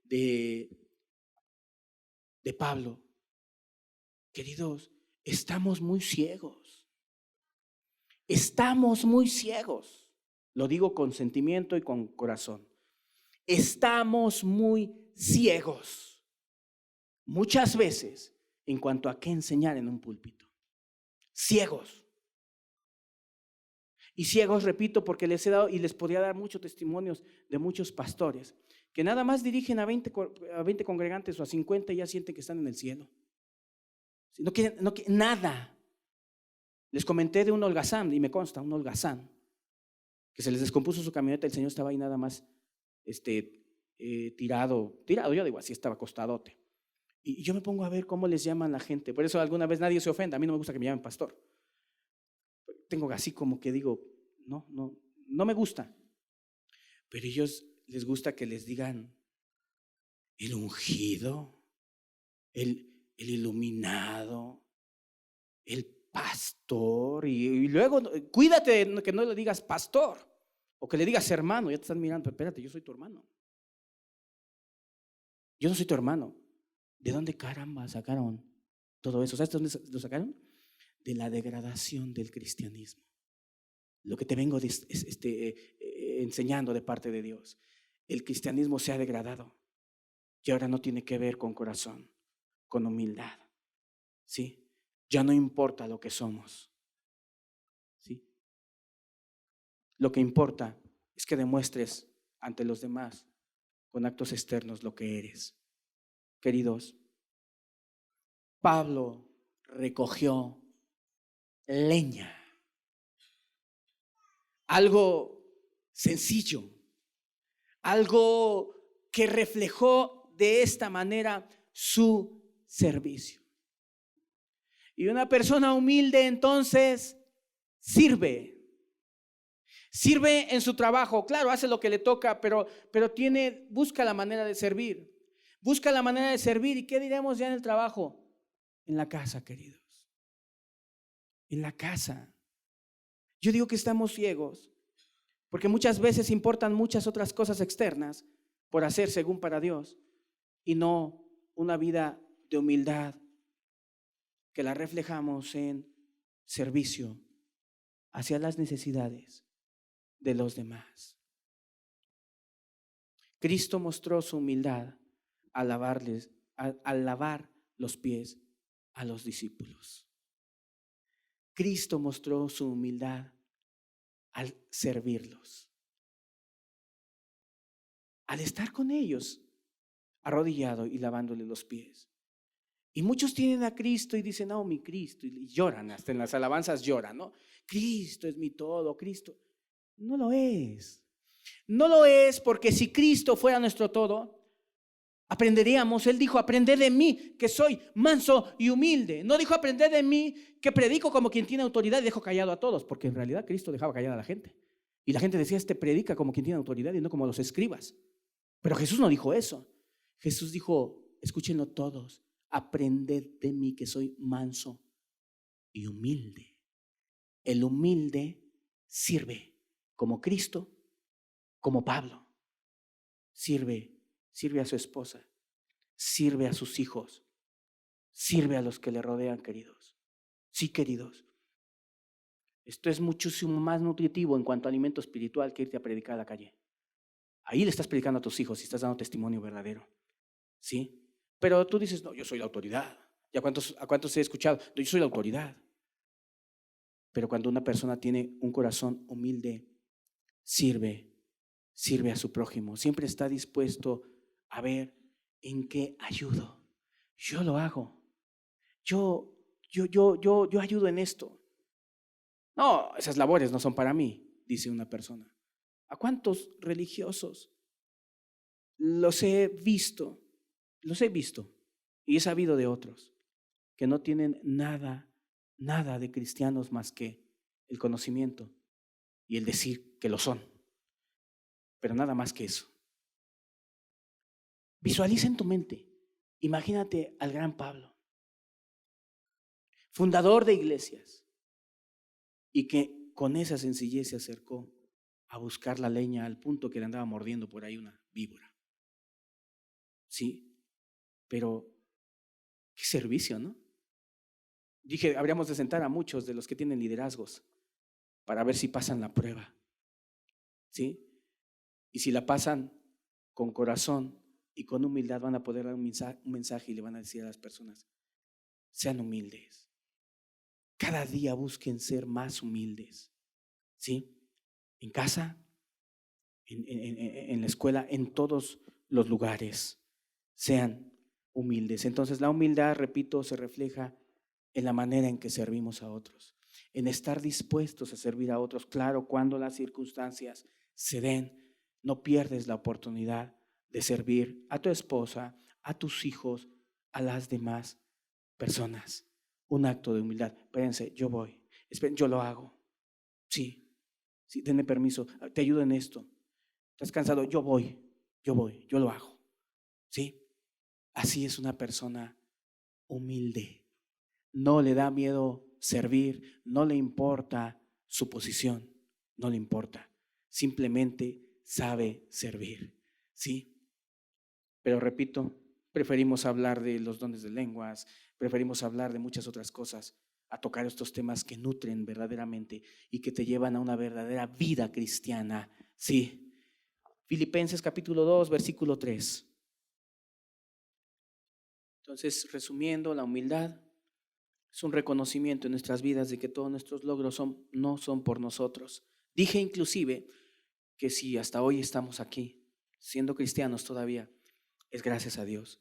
de Pablo. Queridos, estamos muy ciegos. Estamos muy ciegos. Lo digo con sentimiento y con corazón. Estamos muy ciegos muchas veces en cuanto a qué enseñar en un púlpito. Ciegos. Y ciegos, repito, porque les he dado y les podría dar muchos testimonios de muchos pastores que nada más dirigen a 20 congregantes o a 50 y ya sienten que están en el cielo. No quieren nada. Les comenté de un holgazán, y me consta, un holgazán, que se les descompuso su camioneta, el señor estaba ahí nada más tirado, yo digo así, estaba acostadote. Y yo me pongo a ver cómo les llaman la gente. Por eso alguna vez nadie se ofenda, a mí no me gusta que me llamen pastor. Tengo así como que digo, no me gusta. Pero a ellos les gusta que les digan el ungido, el iluminado, el pastor. Y luego, cuídate que no le digas pastor o que le digas hermano. Ya te están mirando, espérate, yo soy tu hermano. Yo no soy tu hermano. ¿De dónde caramba sacaron todo eso? ¿Sabes de dónde lo sacaron? De la degradación del cristianismo. Lo que te vengo enseñando de parte de Dios. El cristianismo se ha degradado y ahora no tiene que ver con corazón, con humildad. ¿Sí? Ya no importa lo que somos. ¿Sí? Lo que importa es que demuestres ante los demás con actos externos lo que eres. Queridos, Pablo recogió leña. Algo sencillo, algo que reflejó de esta manera su servicio. Y una persona humilde entonces sirve en su trabajo. Claro, hace lo que le toca, pero busca la manera de servir. Busca la manera de servir. ¿Y qué diremos ya en el trabajo? En la casa, queridos. En la casa. Yo digo que estamos ciegos, porque muchas veces importan muchas otras cosas externas por hacer según para Dios, y no una vida de humildad que la reflejamos en servicio hacia las necesidades de los demás. Cristo mostró su humildad al lavar los pies a los discípulos. Cristo mostró su humildad al servirlos, al estar con ellos arrodillado y lavándole los pies. Y muchos tienen a Cristo y dicen, mi Cristo, y lloran, hasta en las alabanzas lloran, ¿no? Cristo es mi todo, Cristo. No lo es. No lo es, porque si Cristo fuera nuestro todo, aprenderíamos. Él dijo, aprended de mí, que soy manso y humilde. No dijo, aprended de mí, que predico como quien tiene autoridad y dejo callado a todos, porque en realidad Cristo dejaba callada a la gente. Y la gente decía, predica como quien tiene autoridad y no como los escribas. Pero Jesús no dijo eso. Jesús dijo, escúchenlo todos, aprended de mí, que soy manso y humilde. El humilde sirve como Cristo, como Pablo. Sirve a su esposa, sirve a sus hijos, sirve a los que le rodean, queridos. Sí, queridos. Esto es muchísimo más nutritivo en cuanto a alimento espiritual que irte a predicar a la calle. Ahí le estás predicando a tus hijos y estás dando testimonio verdadero. ¿Sí? Pero tú dices, no, yo soy la autoridad. ¿Y a cuántos he escuchado? No, yo soy la autoridad. Pero cuando una persona tiene un corazón humilde, sirve a su prójimo. Siempre está dispuesto a ver en qué ayudo. Yo lo hago. Yo ayudo en esto. No, esas labores no son para mí, dice una persona. ¿A cuántos religiosos los he visto y he sabido de otros que no tienen nada de cristianos más que el conocimiento y el decir que lo son, pero nada más que eso? Visualiza en tu mente, imagínate al gran Pablo, fundador de iglesias, y que con esa sencillez se acercó a buscar la leña al punto que le andaba mordiendo por ahí una víbora. Sí, pero qué servicio, ¿no? Dije, habríamos de sentar a muchos de los que tienen liderazgos para ver si pasan la prueba. ¿Sí? Y si la pasan con corazón y con humildad, van a poder dar un mensaje y le van a decir a las personas, sean humildes. Cada día busquen ser más humildes. ¿Sí? En casa, en la escuela, en todos los lugares, sean humildes. Entonces la humildad, repito, se refleja en la manera en que servimos a otros. en estar dispuestos a servir a otros. Claro, cuando las circunstancias se den, no pierdes la oportunidad de servir a tu esposa, a tus hijos, a las demás personas. Un acto de humildad. Espérense, yo voy. Esperen, yo lo hago. Sí, denme permiso. Te ayudo en esto. ¿Estás cansado? Yo voy, yo lo hago. ¿Sí? Así es una persona humilde. No le da miedo servir, no le importa su posición, no le importa. Simplemente sabe servir. ¿Sí? Pero repito, preferimos hablar de los dones de lenguas, preferimos hablar de muchas otras cosas, a tocar estos temas que nutren verdaderamente y que te llevan a una verdadera vida cristiana. Sí. Filipenses capítulo 2, versículo 3. Entonces, resumiendo, la humildad es un reconocimiento en nuestras vidas de que todos nuestros logros no son por nosotros. Dije inclusive que si hasta hoy estamos aquí, siendo cristianos todavía, es gracias a Dios,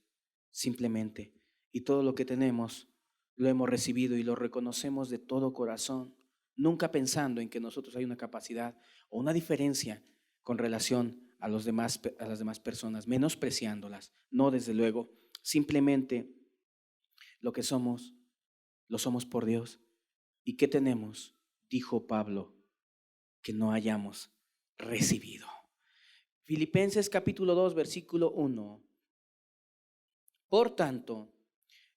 simplemente. Y todo lo que tenemos lo hemos recibido y lo reconocemos de todo corazón, nunca pensando en que nosotros hay una capacidad o una diferencia con relación a las demás personas, menospreciándolas. No, desde luego, simplemente lo que somos, lo somos por Dios. ¿Y qué tenemos? Dijo Pablo, que no hayamos recibido. Filipenses capítulo 2, versículo 1. Por tanto,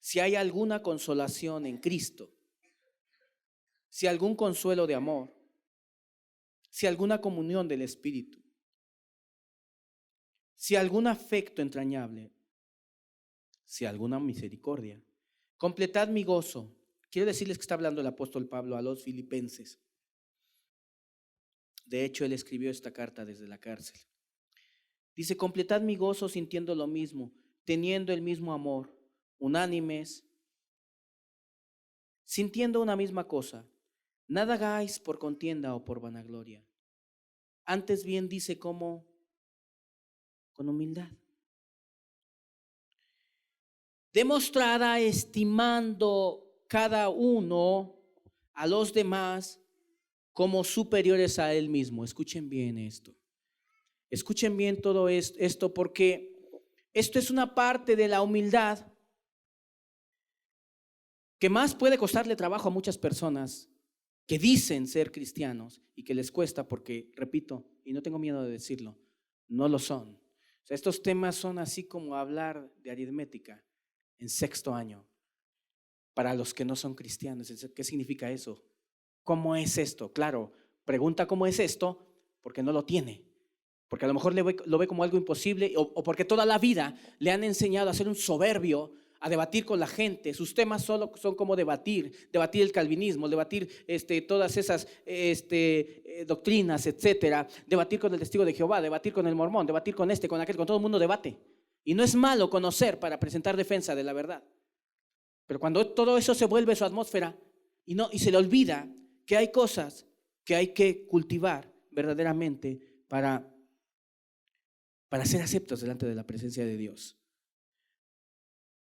si hay alguna consolación en Cristo, si algún consuelo de amor, si alguna comunión del Espíritu, si algún afecto entrañable, si alguna misericordia, completad mi gozo. Quiero decirles que está hablando el apóstol Pablo a los filipenses. De hecho, él escribió esta carta desde la cárcel. Dice, completad mi gozo sintiendo lo mismo, teniendo el mismo amor, unánimes, sintiendo una misma cosa. Nada hagáis por contienda o por vanagloria. Antes bien dice como con humildad. Demostrada estimando cada uno a los demás como superiores a él mismo. Escuchen bien esto. Escuchen bien todo esto porque esto es una parte de la humildad que más puede costarle trabajo a muchas personas que dicen ser cristianos y que les cuesta porque, repito, y no tengo miedo de decirlo, no lo son. O sea, estos temas son así como hablar de aritmética en sexto año para los que no son cristianos. ¿Qué significa eso? ¿Cómo es esto? Claro, pregunta cómo es esto porque no lo tiene. Porque a lo mejor lo ve como algo imposible o porque toda la vida le han enseñado a ser un soberbio, a debatir con la gente. Sus temas solo son como debatir el calvinismo, debatir todas esas doctrinas, etcétera, debatir con el testigo de Jehová, debatir con el mormón, debatir con con aquel, con todo el mundo debate. Y no es malo conocer para presentar defensa de la verdad. Pero cuando todo eso se vuelve su atmósfera y se le olvida que hay cosas que hay que cultivar verdaderamente para ser aceptos delante de la presencia de Dios.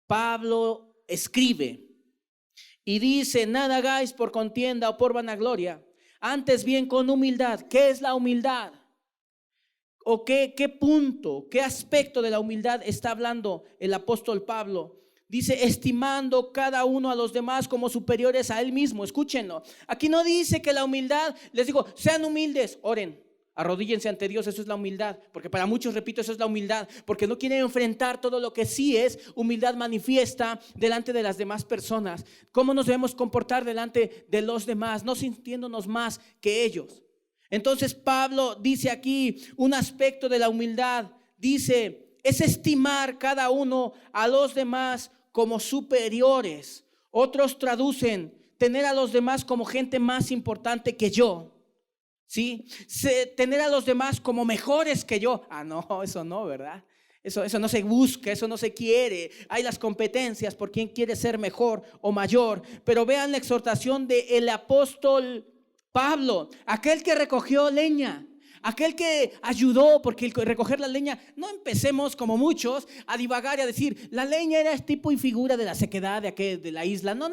Pablo escribe y dice, nada hagáis por contienda o por vanagloria, antes bien con humildad. ¿Qué es la humildad? ¿O qué punto, qué aspecto de la humildad está hablando el apóstol Pablo? Dice, estimando cada uno a los demás como superiores a él mismo. Escúchenlo. Aquí no dice que la humildad, les digo, sean humildes, oren. Arrodíllense ante Dios, eso es la humildad. Porque para muchos, repito, eso es la humildad. Porque no quieren enfrentar todo lo que sí es humildad manifiesta delante de las demás personas. ¿Cómo nos debemos comportar delante de los demás? No sintiéndonos más que ellos. Entonces Pablo dice aquí un aspecto de la humildad. Dice, es estimar cada uno a los demás como superiores. Otros traducen, tener a los demás como gente más importante que yo. ¿Sí? Tener a los demás como mejores que yo. No, eso no, ¿verdad? Eso no se busca, eso no se quiere. Hay las competencias por quién quiere ser mejor o mayor. Pero vean la exhortación del apóstol Pablo, aquel que recogió leña, aquel que ayudó, porque el recoger la leña, no empecemos como muchos a divagar y a decir, la leña era tipo y figura de la sequedad de la isla. No,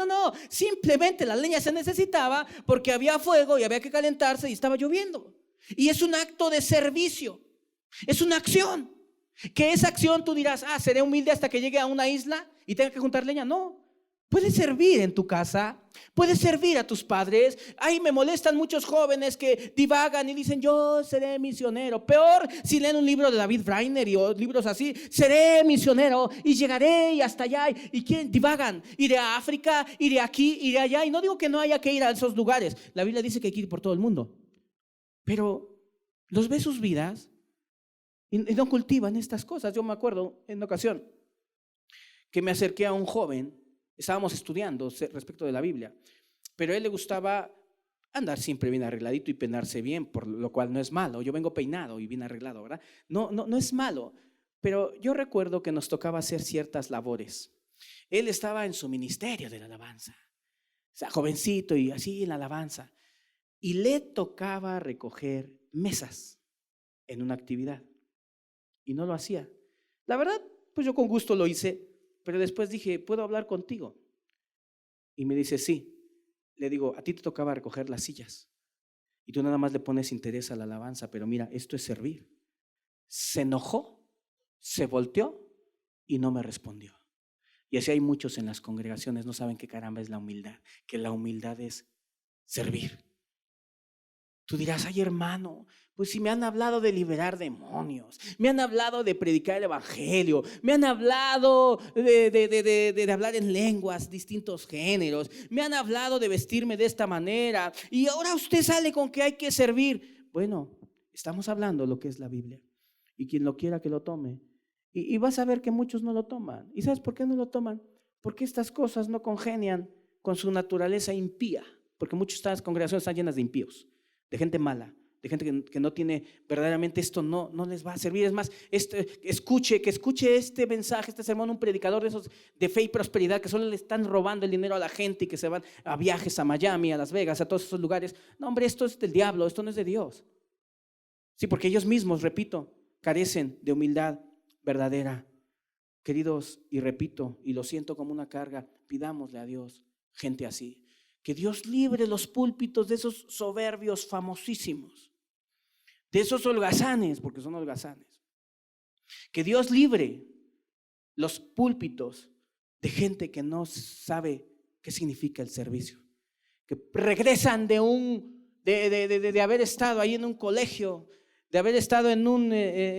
simplemente la leña se necesitaba porque había fuego y había que calentarse y estaba lloviendo. Y es un acto de servicio, es una acción. Que esa acción tú dirás, seré humilde hasta que llegue a una isla y tenga que juntar leña. No, puedes servir en tu casa, puedes servir a tus padres. Ay, me molestan muchos jóvenes que divagan y dicen, yo seré misionero. Peor si leen un libro de David Brainer y libros así, seré misionero y llegaré y hasta allá. ¿Y quién divagan? Iré a África, iré aquí, iré allá. Y no digo que no haya que ir a esos lugares. La Biblia dice que hay que ir por todo el mundo. Pero los ves sus vidas y no cultivan estas cosas. Yo me acuerdo en una ocasión que me acerqué a un joven, estábamos estudiando respecto de la Biblia, pero a él le gustaba andar siempre bien arregladito y peinarse bien, por lo cual no es malo. Yo vengo peinado y bien arreglado, ¿verdad? No es malo, pero yo recuerdo que nos tocaba hacer ciertas labores. Él estaba en su ministerio de la alabanza, o sea, jovencito y así en la alabanza, y le tocaba recoger mesas en una actividad. Y no lo hacía. La verdad, pues yo con gusto lo hice, pero después dije, ¿puedo hablar contigo? Y me dice, sí. Le digo, a ti te tocaba recoger las sillas y tú nada más le pones interés a la alabanza, pero mira, esto es servir. Se enojó, se volteó y no me respondió. Y así hay muchos en las congregaciones, no saben qué caramba es la humildad, que la humildad es servir. Tú dirás, ay hermano, pues si me han hablado de liberar demonios, me han hablado de predicar el evangelio, me han hablado de hablar en lenguas, distintos géneros, me han hablado de vestirme de esta manera y ahora usted sale con que hay que servir. Bueno, estamos hablando lo que es la Biblia y quien lo quiera que lo tome y vas a ver que muchos no lo toman. ¿Y sabes por qué no lo toman? Porque estas cosas no congenian con su naturaleza impía, porque muchas de estas congregaciones están llenas de impíos, de gente mala, de gente que no tiene verdaderamente esto, no les va a servir. Es más, que escuche este mensaje, este sermón, un predicador de esos de fe y prosperidad que solo le están robando el dinero a la gente y que se van a viajes a Miami, a Las Vegas, a todos esos lugares. No, hombre, esto es del diablo, esto no es de Dios. Sí, porque ellos mismos, repito, carecen de humildad verdadera. Queridos, y repito, y lo siento como una carga, pidámosle a Dios gente así. Que Dios libre los púlpitos de esos soberbios famosísimos, de esos holgazanes, porque son holgazanes. Que Dios libre los púlpitos de gente que no sabe qué significa el servicio, que regresan de haber estado ahí en un colegio, de haber estado en un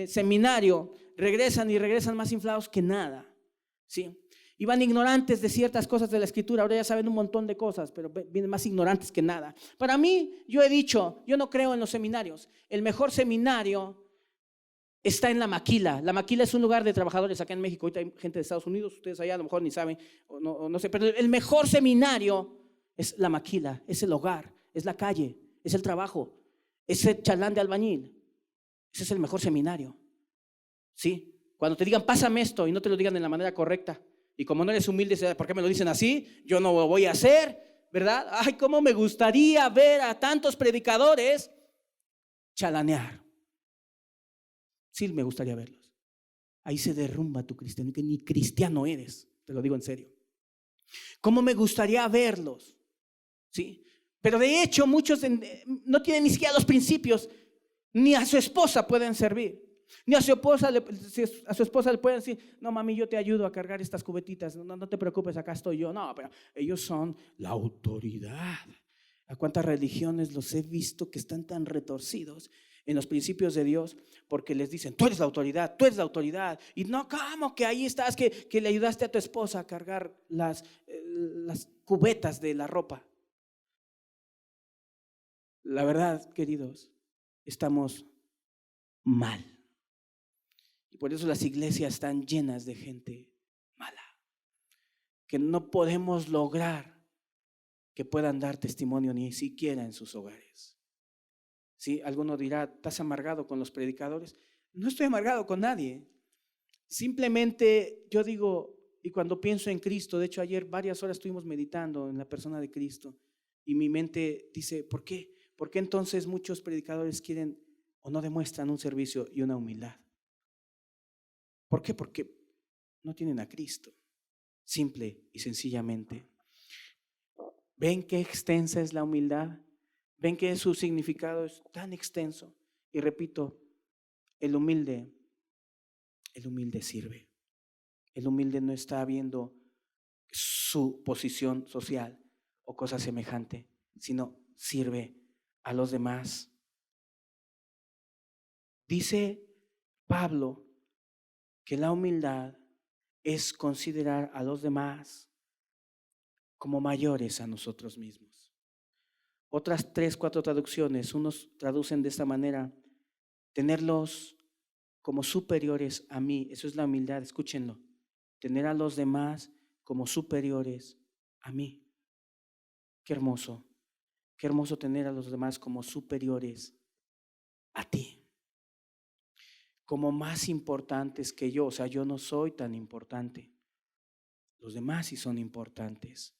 seminario, regresan más inflados que nada, ¿sí? Iban ignorantes de ciertas cosas de la Escritura, ahora ya saben un montón de cosas, pero vienen más ignorantes que nada. Para mí, yo he dicho, yo no creo en los seminarios. El mejor seminario está en La Maquila. La Maquila es un lugar de trabajadores acá en México. Ahorita hay gente de Estados Unidos, ustedes allá a lo mejor ni saben, o no sé, pero el mejor seminario es La Maquila, es el hogar, es la calle, es el trabajo, es el chalán de albañil. Ese es el mejor seminario, ¿sí? Cuando te digan, pásame esto, y no te lo digan de la manera correcta, y como no eres humilde, ¿por qué me lo dicen así? Yo no lo voy a hacer, ¿verdad? Ay, cómo me gustaría ver a tantos predicadores chalanear. Sí, me gustaría verlos. Ahí se derrumba tu cristiano, que ni cristiano eres, te lo digo en serio. Cómo me gustaría verlos, ¿sí? Pero de hecho muchos no tienen ni siquiera los principios, ni a su esposa pueden servir. Ni a su esposa le pueden decir, no mami, yo te ayudo a cargar estas cubetitas, no te preocupes, acá estoy yo. No, pero ellos son la autoridad. ¿A cuántas religiones los he visto que están tan retorcidos en los principios de Dios? Porque les dicen, tú eres la autoridad, tú eres la autoridad. Y no, ¿cómo que ahí estás, que le ayudaste a tu esposa a cargar las cubetas de la ropa? La verdad, queridos, estamos mal. Y por eso las iglesias están llenas de gente mala, que no podemos lograr que puedan dar testimonio ni siquiera en sus hogares. ¿Sí? Alguno dirá, ¿estás amargado con los predicadores? No estoy amargado con nadie. Simplemente yo digo, y cuando pienso en Cristo, de hecho ayer varias horas estuvimos meditando en la persona de Cristo, y mi mente dice, ¿por qué? ¿Por qué entonces muchos predicadores quieren o no demuestran un servicio y una humildad. ¿Por qué? Porque no tienen a Cristo, simple y sencillamente. ¿Ven qué extensa es la humildad? ¿Ven que su significado es tan extenso? Y repito, el humilde sirve. El humilde no está viendo su posición social o cosa semejante, sino sirve a los demás. Dice Pablo que la humildad es considerar a los demás como mayores a nosotros mismos. Otras 3, 4 traducciones, unos traducen de esta manera: tenerlos como superiores a mí. Eso es la humildad, escúchenlo. Tener a los demás como superiores a mí. Qué hermoso tener a los demás como superiores a ti, como más importantes que yo. O sea, yo no soy tan importante, los demás sí son importantes.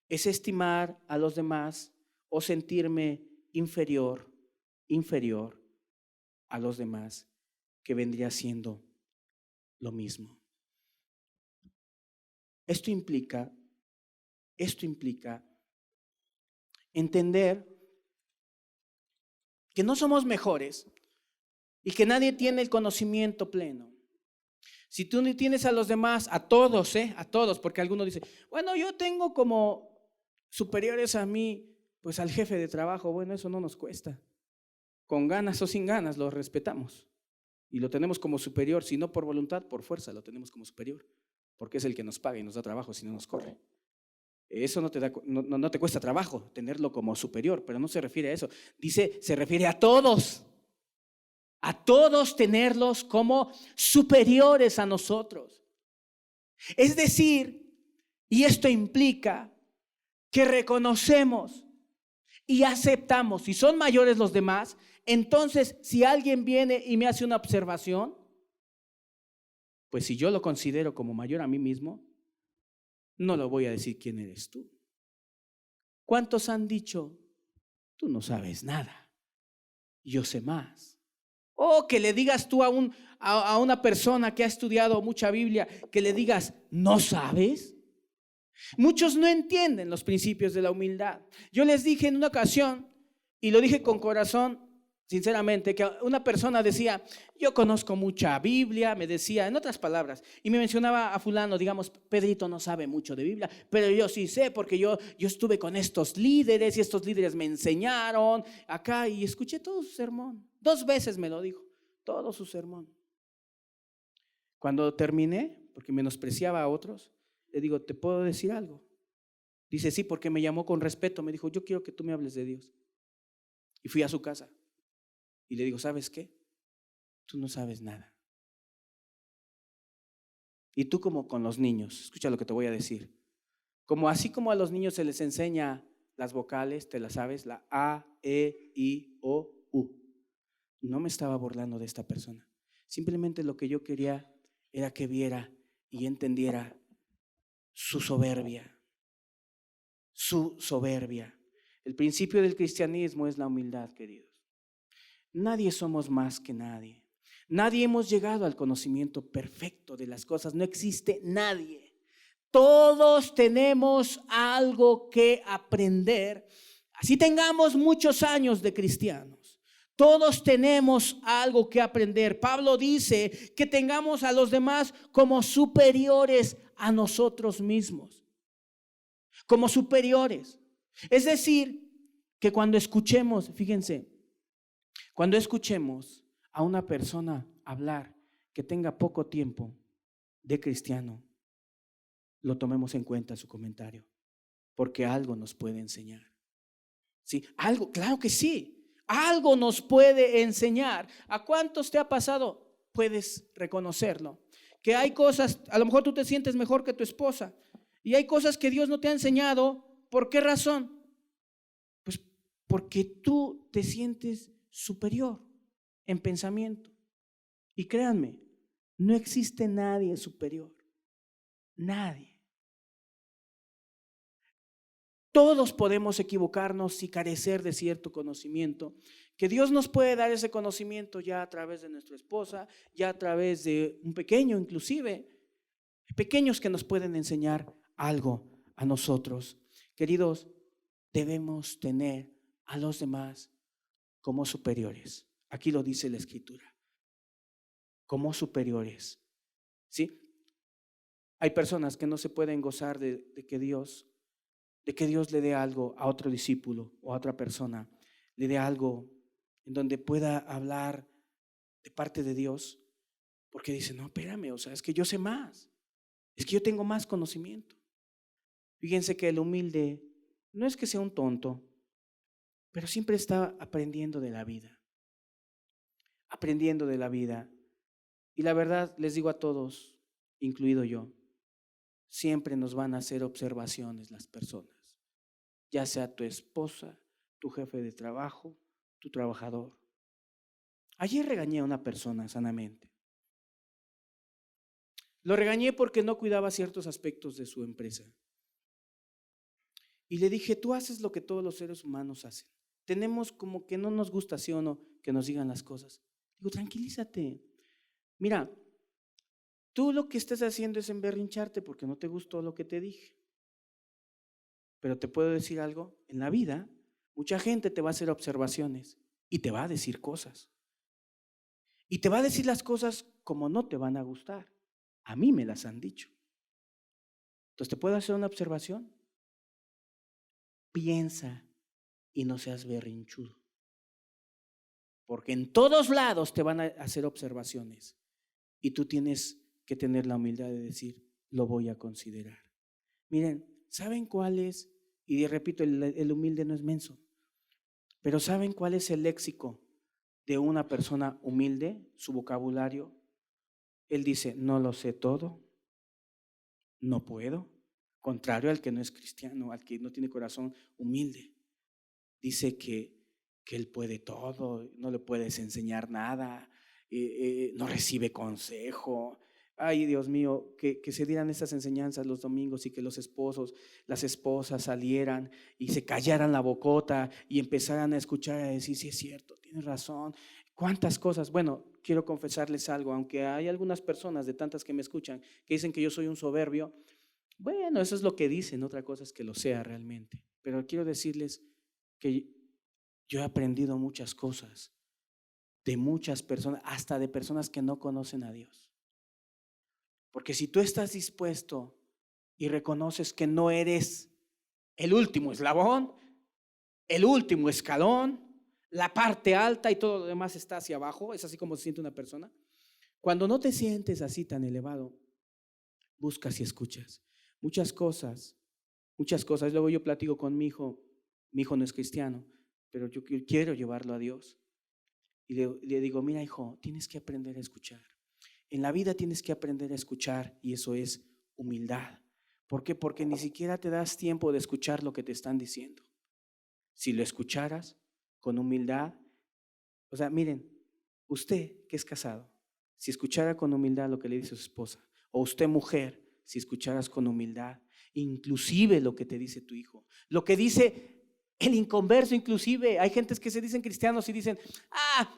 Es estimar a los demás o sentirme inferior a los demás, que vendría siendo lo mismo. Esto implica entender que no somos mejores y que nadie tiene el conocimiento pleno. Si tú no tienes a los demás, a todos, porque algunos dicen, bueno, yo tengo como superiores a mí, pues al jefe de trabajo. Bueno, eso no nos cuesta. Con ganas o sin ganas lo respetamos y lo tenemos como superior, si no por voluntad, por fuerza lo tenemos como superior, porque es el que nos paga y nos da trabajo, si no nos corre. Eso no te cuesta trabajo tenerlo como superior, pero no se refiere a eso. Dice, se refiere a todos tenerlos como superiores a nosotros. Es decir, y esto implica que reconocemos y aceptamos, si son mayores los demás, entonces si alguien viene y me hace una observación, pues si yo lo considero como mayor a mí mismo, no lo voy a decir quién eres tú. ¿Cuántos han dicho, tú no sabes nada, yo sé más? O que le digas tú a una persona que ha estudiado mucha Biblia, que le digas, ¿no sabes? Muchos no entienden los principios de la humildad. Yo les dije en una ocasión, y lo dije con corazón, sinceramente, que una persona decía, yo conozco mucha Biblia, me decía, en otras palabras, y me mencionaba a fulano, digamos, Pedrito no sabe mucho de Biblia, pero yo sí sé porque yo estuve con estos líderes y estos líderes me enseñaron acá y escuché todo su sermón. 2 veces me lo dijo, todo su sermón. Cuando terminé, porque menospreciaba a otros, le digo, ¿te puedo decir algo? Dice, sí, porque me llamó con respeto, me dijo, yo quiero que tú me hables de Dios. Y fui a su casa y le digo, ¿sabes qué? Tú no sabes nada. Y tú como con los niños, escucha lo que te voy a decir. Así como a los niños se les enseña las vocales, te las sabes, la A, E, I, O, U. No me estaba burlando de esta persona. Simplemente lo que yo quería era que viera y entendiera su soberbia. Su soberbia. El principio del cristianismo es la humildad, queridos. Nadie somos más que nadie. Nadie hemos llegado al conocimiento perfecto de las cosas. No existe nadie. Todos tenemos algo que aprender. Así tengamos muchos años de cristianos. Todos tenemos algo que aprender. Pablo dice que tengamos a los demás como superiores a nosotros mismos. Como superiores. Es decir, que cuando escuchemos, fíjense, cuando escuchemos a una persona hablar que tenga poco tiempo de cristiano, lo tomemos en cuenta su comentario, porque algo nos puede enseñar. ¿Sí? Algo, claro que sí, algo nos puede enseñar. ¿A cuántos te ha pasado? Puedes reconocerlo. Que hay cosas, a lo mejor tú te sientes mejor que tu esposa y hay cosas que Dios no te ha enseñado. ¿Por qué razón? Pues porque tú te sientes superior en pensamiento. Y créanme, no existe nadie superior. Nadie. Todos podemos equivocarnos y carecer de cierto conocimiento, que Dios nos puede dar ese conocimiento ya a través de nuestra esposa, ya a través de un pequeño inclusive, pequeños que nos pueden enseñar algo a nosotros. Queridos, debemos tener a los demás como superiores. Aquí lo dice la Escritura, como superiores. ¿Sí? Hay personas que no se pueden gozar de que Dios le dé algo a otro discípulo o a otra persona, le dé algo en donde pueda hablar de parte de Dios, porque dicen, no, espérame, o sea, es que yo sé más, es que yo tengo más conocimiento. Fíjense que el humilde no es que sea un tonto, pero siempre está aprendiendo de la vida, aprendiendo de la vida. Y la verdad, les digo a todos, incluido yo, siempre nos van a hacer observaciones las personas, ya sea tu esposa, tu jefe de trabajo, tu trabajador. Ayer regañé a una persona sanamente. Lo regañé porque no cuidaba ciertos aspectos de su empresa. Y le dije, tú haces lo que todos los seres humanos hacen. Tenemos como que no nos gusta, sí o no, que nos digan las cosas. Digo, tranquilízate. Mira, tú lo que estás haciendo es emberrincharte porque no te gustó lo que te dije. Pero te puedo decir algo, en la vida, mucha gente te va a hacer observaciones y te va a decir cosas. Y te va a decir las cosas como no te van a gustar. A mí me las han dicho. Entonces, ¿te puedo hacer una observación? Piensa y no seas berrinchudo. Porque en todos lados te van a hacer observaciones. Y tú tienes que tener la humildad de decir, lo voy a considerar. Miren, ¿saben cuál es? Y repito, el humilde no es menso. Pero ¿saben cuál es el léxico de una persona humilde? Su vocabulario. Él dice, no lo sé todo, no puedo. Contrario al que no es cristiano, al que no tiene corazón humilde. Dice que él puede todo, no le puedes enseñar nada, no recibe consejo. Ay, Dios mío, que se dieran estas enseñanzas los domingos y que los esposos, las esposas salieran y se callaran la bocota y empezaran a escuchar y a decir, sí es cierto, tienes razón. ¿Cuántas cosas? Bueno, quiero confesarles algo, aunque hay algunas personas de tantas que me escuchan que dicen que yo soy un soberbio. Bueno, eso es lo que dicen, otra cosa es que lo sea realmente. Pero quiero decirles que yo he aprendido muchas cosas de muchas personas, hasta de personas que no conocen a Dios. Porque si tú estás dispuesto y reconoces que no eres el último eslabón, el último escalón, la parte alta y todo lo demás está hacia abajo, es así como se siente una persona. Cuando no te sientes así tan elevado, buscas y escuchas muchas cosas. Luego yo platico con mi hijo no es cristiano, pero yo quiero llevarlo a Dios. Y le digo, mira hijo, tienes que aprender a escuchar. En la vida tienes que aprender a escuchar y eso es humildad. ¿Por qué? Porque ni siquiera te das tiempo de escuchar lo que te están diciendo. Si lo escucharas con humildad, o sea, miren, usted que es casado, si escuchara con humildad lo que le dice su esposa, o usted mujer, si escucharas con humildad, inclusive lo que te dice tu hijo, lo que dice el inconverso, inclusive hay gentes que se dicen cristianos y dicen,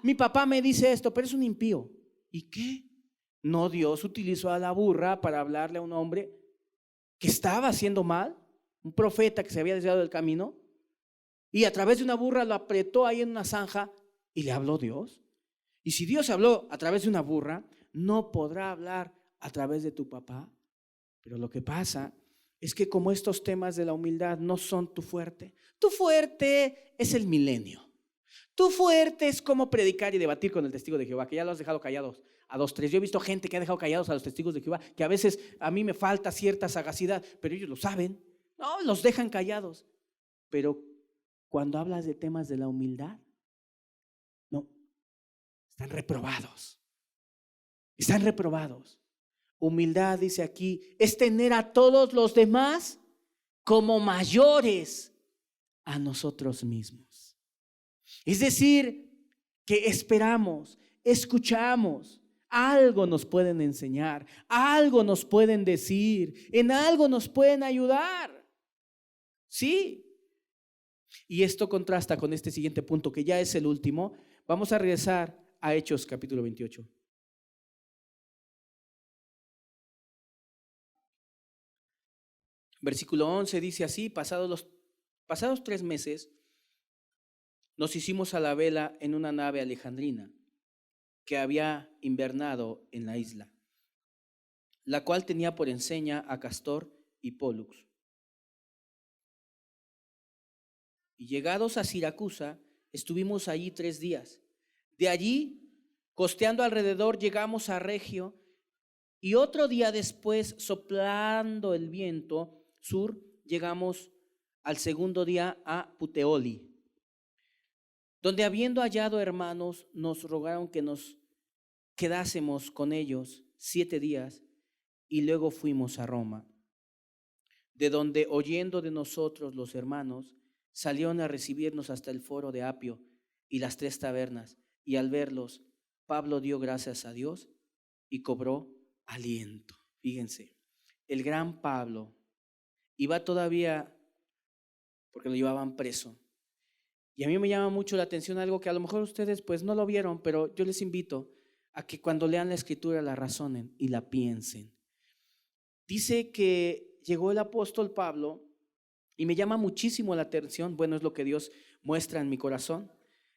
mi papá me dice esto, pero es un impío. ¿Y qué? No, Dios utilizó a la burra para hablarle a un hombre que estaba haciendo mal, un profeta que se había desviado del camino, y a través de una burra lo apretó ahí en una zanja y le habló Dios. Y si Dios habló a través de una burra, no podrá hablar a través de tu papá. Pero lo que pasa es que como estos temas de la humildad no son tu fuerte es el milenio. Tu fuerte es cómo predicar y debatir con el testigo de Jehová, que ya lo has dejado callados a 2, 3. Yo he visto gente que ha dejado callados a los testigos de Jehová, que a veces a mí me falta cierta sagacidad, pero ellos lo saben. No, los dejan callados. Pero cuando hablas de temas de la humildad, no, están reprobados. Están reprobados. Humildad, dice aquí, es tener a todos los demás como mayores a nosotros mismos. Es decir, que esperamos, escuchamos, algo nos pueden enseñar, algo nos pueden decir, en algo nos pueden ayudar. Sí. Y esto contrasta con este siguiente punto, que ya es el último. Vamos a regresar a Hechos capítulo 28. Versículo 11 dice así: pasados 3 meses, nos hicimos a la vela en una nave alejandrina que había invernado en la isla, la cual tenía por enseña a Castor y Pólux. Y llegados a Siracusa, estuvimos allí 3 días. De allí, costeando alrededor, llegamos a Regio, y otro día después, soplando el viento sur, llegamos al segundo día a Puteoli, donde habiendo hallado hermanos, nos rogaron que nos quedásemos con ellos 7 días, y luego fuimos a Roma, de donde, oyendo de nosotros los hermanos, salieron a recibirnos hasta el foro de Apio y las 3 tabernas, y al verlos, Pablo dio gracias a Dios y cobró aliento. Fíjense, el gran Pablo iba todavía, porque lo llevaban preso. Y a mí me llama mucho la atención algo que a lo mejor ustedes pues no lo vieron, pero yo les invito a que cuando lean la escritura la razonen y la piensen. Dice que llegó el apóstol Pablo, y me llama muchísimo la atención, bueno, es lo que Dios muestra en mi corazón.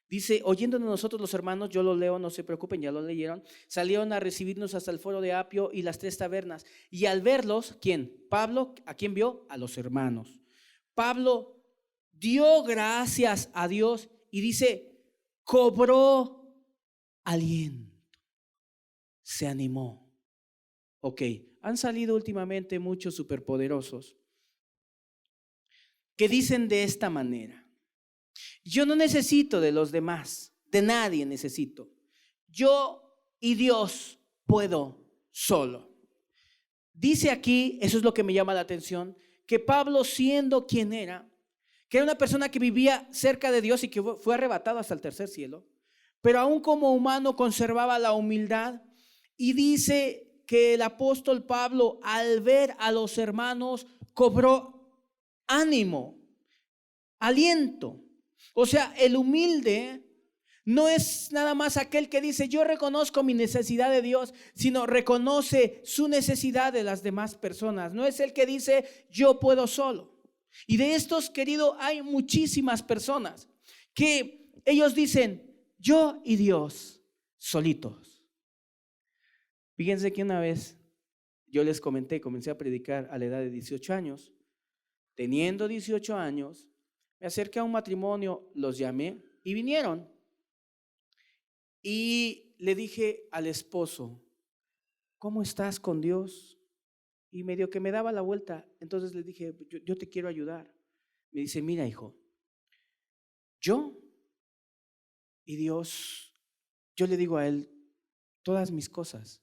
Dice, oyendo de nosotros los hermanos, yo lo leo, no se preocupen, ya lo leyeron, salieron a recibirnos hasta el foro de Apio y las 3 tabernas. Y al verlos, ¿quién? Pablo, ¿a quién vio? A los hermanos. Pablo dio gracias a Dios y dice, cobró aliento, se animó. Ok, han salido últimamente muchos superpoderosos que dicen de esta manera: yo no necesito de los demás, de nadie necesito. Yo y Dios puedo solo. Dice aquí, eso es lo que me llama la atención, que Pablo, siendo quien era, que era una persona que vivía cerca de Dios y que fue arrebatado hasta el tercer cielo, pero aún como humano conservaba la humildad. Y dice que el apóstol Pablo, al ver a los hermanos, cobró ánimo, aliento. O sea, el humilde no es nada más aquel que dice yo reconozco mi necesidad de Dios, sino reconoce su necesidad de las demás personas. No es el que dice yo puedo solo. Y de estos, querido, hay muchísimas personas que ellos dicen yo y Dios solitos. Fíjense que una vez yo les comencé a predicar a la edad de 18 años. Teniendo 18 años, me acerqué a un matrimonio, los llamé y vinieron. Y le dije al esposo, ¿cómo estás con Dios? Y medio que me daba la vuelta. Entonces le dije, yo te quiero ayudar. Me dice, mira hijo, yo y Dios, yo le digo a él todas mis cosas.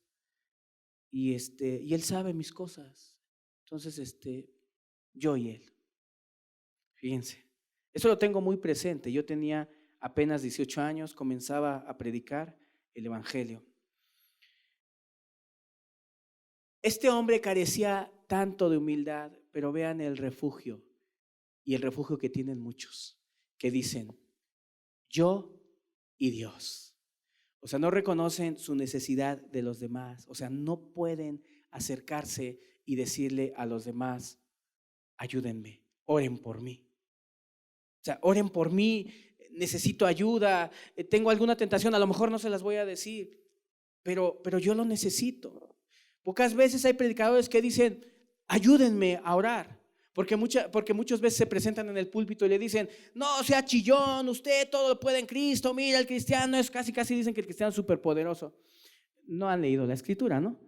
Y él sabe mis cosas. Entonces, yo y él. Fíjense, eso lo tengo muy presente. Yo tenía apenas 18 años, comenzaba a predicar el evangelio. Este hombre carecía tanto de humildad, pero vean el refugio y el refugio que tienen muchos, que dicen, yo y Dios. O sea, no reconocen su necesidad de los demás. O sea, no pueden acercarse y decirle a los demás, ayúdenme, oren por mí. O sea, oren por mí, necesito ayuda, tengo alguna tentación, a lo mejor no se las voy a decir, pero yo lo necesito. Pocas veces hay predicadores que dicen, ayúdenme a orar, porque muchas veces se presentan en el púlpito y le dicen, no sea chillón, usted todo lo puede en Cristo, mira, el cristiano es casi dicen que el cristiano es superpoderoso. No han leído la escritura, ¿no?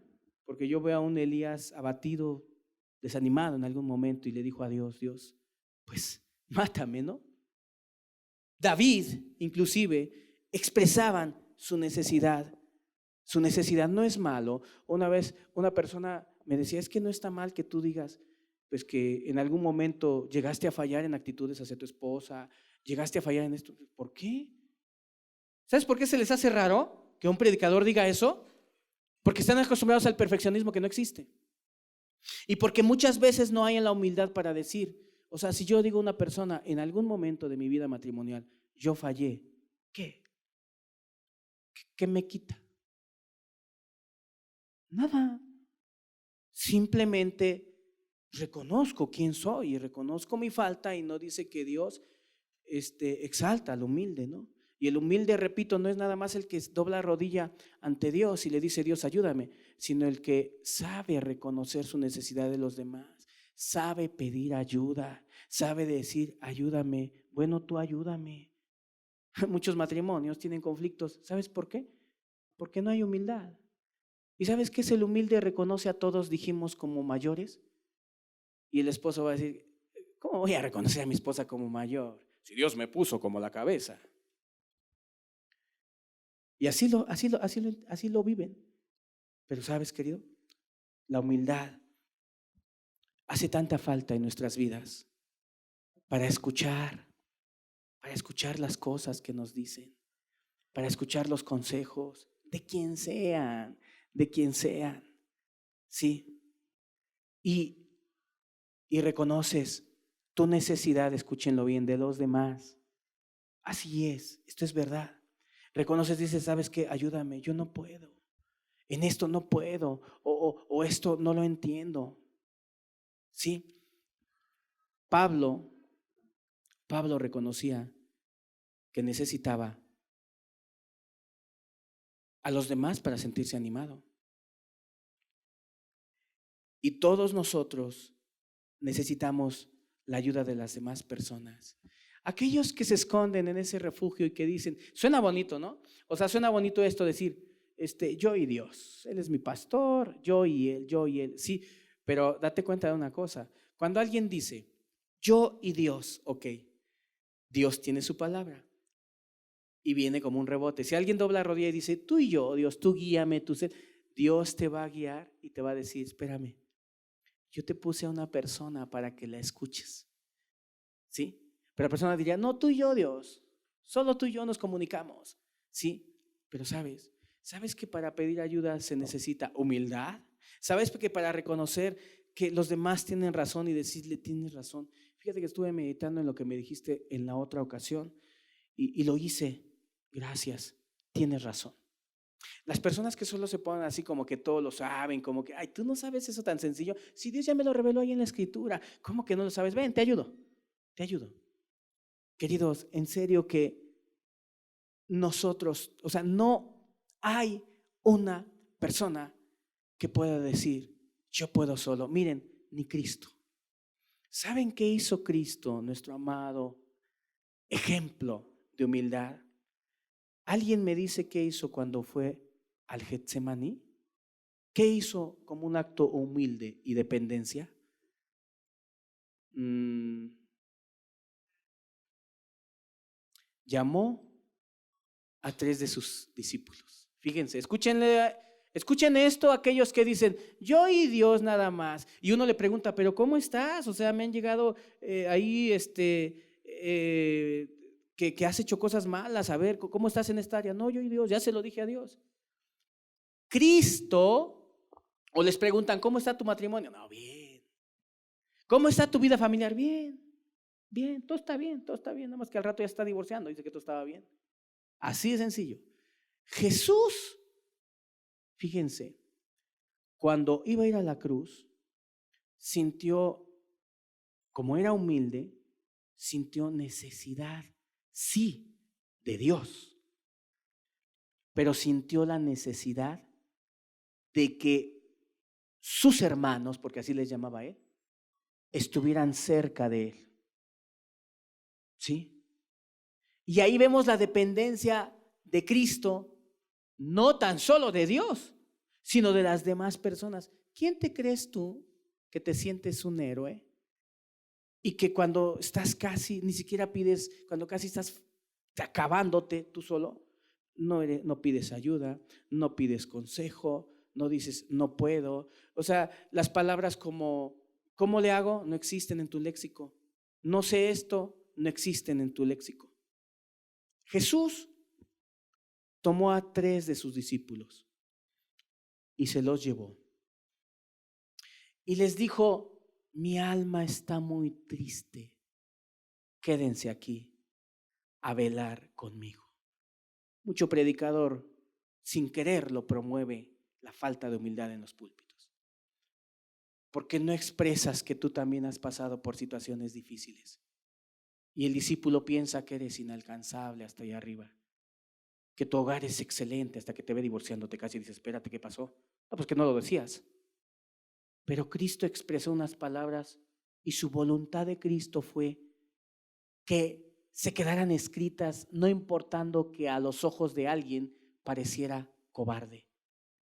Porque yo veo a un Elías abatido, desanimado en algún momento y le dijo a Dios, Dios, pues mátame, ¿no? David, inclusive, expresaban su necesidad. Su necesidad no es malo. Una vez una persona me decía, es que no está mal que tú digas, pues que en algún momento llegaste a fallar en actitudes hacia tu esposa, llegaste a fallar en esto. ¿Por qué? ¿Sabes por qué se les hace raro que un predicador diga eso? Porque están acostumbrados al perfeccionismo que no existe. Y porque muchas veces no hay en la humildad para decir, O sea, si yo digo a una persona, en algún momento de mi vida matrimonial, yo fallé, ¿qué? ¿Qué me quita? Nada. Simplemente reconozco quién soy y reconozco mi falta, y no dice que Dios exalta al humilde, ¿no? Y el humilde, repito, no es nada más el que dobla rodilla ante Dios y le dice: Dios, ayúdame, sino el que sabe reconocer su necesidad de los demás, sabe pedir ayuda, sabe decir: ayúdame, bueno, tú ayúdame. Muchos matrimonios tienen conflictos. ¿Sabes por qué? Porque no hay humildad. ¿Y sabes qué es el humilde? Reconoce a todos, dijimos, como mayores. Y el esposo va a decir: ¿cómo voy a reconocer a mi esposa como mayor si Dios me puso como la cabeza? Y así lo viven. Pero ¿sabes, querido? La humildad hace tanta falta en nuestras vidas para escuchar las cosas que nos dicen, para escuchar los consejos de quien sean, ¿sí? Y reconoces tu necesidad, escúchenlo bien, de los demás. Así es, esto es verdad. Reconoces, dices: ¿sabes qué? Ayúdame, yo no puedo. En esto no puedo, o esto no lo entiendo. ¿Sí? Pablo reconocía que necesitaba a los demás para sentirse animado. Y todos nosotros necesitamos la ayuda de las demás personas. Aquellos que se esconden en ese refugio y que dicen, suena bonito, ¿no? O sea, suena bonito esto, decir, yo y Dios, Él es mi pastor, yo y Él, sí, pero date cuenta de una cosa: cuando alguien dice, yo y Dios, ok, Dios tiene su palabra y viene como un rebote. Si alguien dobla la rodilla y dice, tú y yo, Dios, tú guíame, Dios te va a guiar y te va a decir: espérame, yo te puse a una persona para que la escuches, ¿sí? Pero la persona diría, no, tú y yo, Dios, solo tú y yo nos comunicamos, ¿sí? Pero ¿sabes que para pedir ayuda se necesita humildad? ¿Sabes que para reconocer que los demás tienen razón y decirle, tienes razón? Fíjate que estuve meditando en lo que me dijiste en la otra ocasión y lo hice. Gracias, tienes razón. Las personas que solo se ponen así como que todo lo saben, como que, ay, tú no sabes eso tan sencillo. Si Dios ya me lo reveló ahí en la escritura, ¿cómo que no lo sabes? Ven, te ayudo. Queridos, en serio que nosotros, o sea, no hay una persona que pueda decir, yo puedo solo. Miren, ni Cristo. ¿Saben qué hizo Cristo, nuestro amado ejemplo de humildad? ¿Alguien me dice qué hizo cuando fue al Getsemaní? ¿Qué hizo como un acto humilde y dependencia? Llamó a 3 de sus discípulos. Fíjense, escuchen esto aquellos que dicen, yo y Dios nada más. Y uno le pregunta, pero ¿cómo estás? O sea, me han llegado ahí que has hecho cosas malas. A ver, ¿cómo estás en esta área? No, yo y Dios, ya se lo dije a Dios. Cristo, o les preguntan, ¿cómo está tu matrimonio? No, bien. ¿Cómo está tu vida familiar? Bien, todo está bien, nada más que al rato ya está divorciando, dice que todo estaba bien. Así de sencillo. Jesús, fíjense, cuando iba a ir a la cruz, sintió, como era humilde, sintió necesidad, sí, de Dios, pero sintió la necesidad de que sus hermanos, porque así les llamaba él, estuvieran cerca de él. ¿Sí? Y ahí vemos la dependencia de Cristo, no tan solo de Dios, sino de las demás personas. ¿Quién te crees tú que te sientes un héroe y que cuando estás casi, ni siquiera pides, cuando casi estás acabándote tú solo, no pides ayuda, no pides consejo, no dices no puedo? O sea, las palabras como ¿cómo le hago? No existen en tu léxico. No sé esto, no existen en tu léxico. Jesús tomó a 3 de sus discípulos y se los llevó. Y les dijo, mi alma está muy triste, quédense aquí a velar conmigo. Mucho predicador sin quererlo promueve la falta de humildad en los púlpitos, porque no expresas que tú también has pasado por situaciones difíciles. Y el discípulo piensa que eres inalcanzable hasta allá arriba, que tu hogar es excelente hasta que te ve divorciándote casi y dices, espérate, ¿qué pasó? No, pues que no lo decías. Pero Cristo expresó unas palabras y su voluntad de Cristo fue que se quedaran escritas, no importando que a los ojos de alguien pareciera cobarde.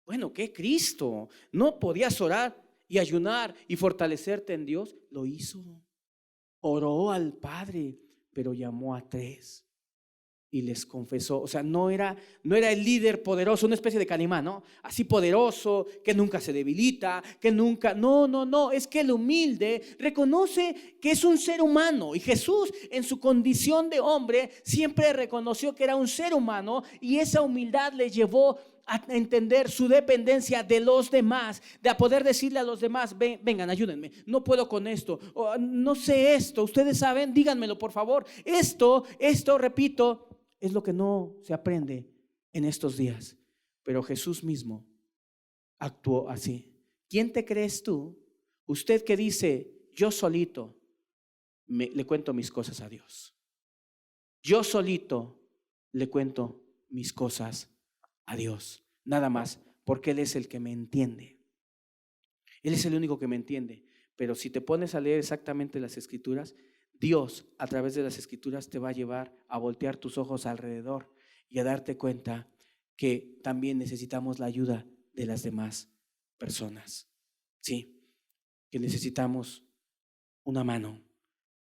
Bueno, ¿qué Cristo? ¿No podías orar y ayunar y fortalecerte en Dios? Lo hizo. Oró al Padre, pero llamó a 3 y les confesó. O sea, no era el líder poderoso, una especie de Calimán, ¿no? Así poderoso, que nunca se debilita, que nunca, no, es que el humilde reconoce que es un ser humano, y Jesús en su condición de hombre siempre reconoció que era un ser humano, y esa humildad le llevó a entender su dependencia de los demás, de a poder decirle a los demás, vengan, ayúdenme, no puedo con esto, o, no sé esto, ustedes saben, díganmelo por favor. Esto, repito, es lo que no se aprende en estos días. Pero Jesús mismo actuó así. ¿Quién te crees tú? Usted que dice, yo solito le cuento mis cosas a Dios. Yo solito le cuento mis cosas a Dios. Nada más, porque Él es el que me entiende. Él es el único que me entiende. Pero si te pones a leer exactamente las Escrituras, Dios a través de las Escrituras te va a llevar a voltear tus ojos alrededor y a darte cuenta que también necesitamos la ayuda de las demás personas. Sí, que necesitamos una mano,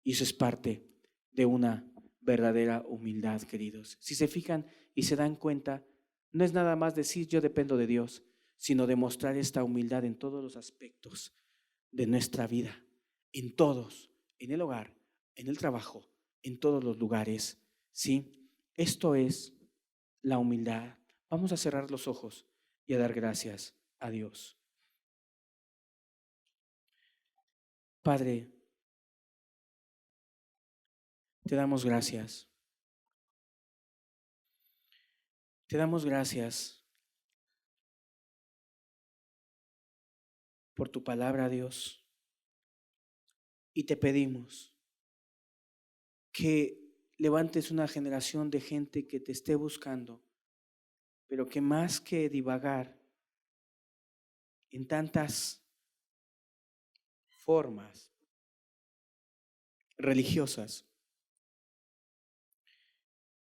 y eso es parte de una verdadera humildad, queridos. Si se fijan y se dan cuenta, no es nada más decir yo dependo de Dios, sino demostrar esta humildad en todos los aspectos de nuestra vida, en todos, en el hogar, en el trabajo, en todos los lugares. ¿Sí? Esto es la humildad. Vamos a cerrar los ojos y a dar gracias a Dios. Padre, te damos gracias. Te damos gracias por tu palabra, Dios. Y te pedimos que levantes una generación de gente que te esté buscando, pero que más que divagar en tantas formas religiosas,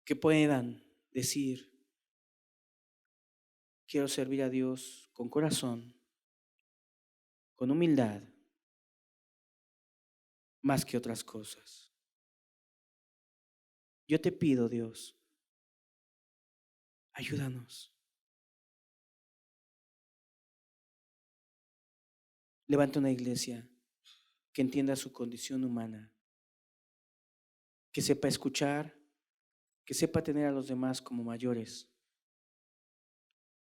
que puedan decir, quiero servir a Dios con corazón, con humildad, más que otras cosas. Yo te pido, Dios, ayúdanos. Levanta una iglesia que entienda su condición humana, que sepa escuchar, que sepa tener a los demás como mayores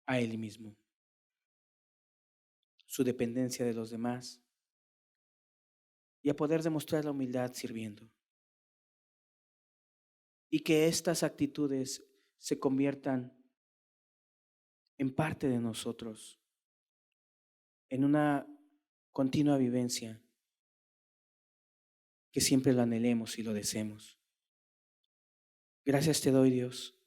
a Él mismo, su dependencia de los demás, y a poder demostrar la humildad sirviendo. Y que estas actitudes se conviertan en parte de nosotros, en una continua vivencia, que siempre lo anhelemos y lo deseemos. Gracias te doy, Dios.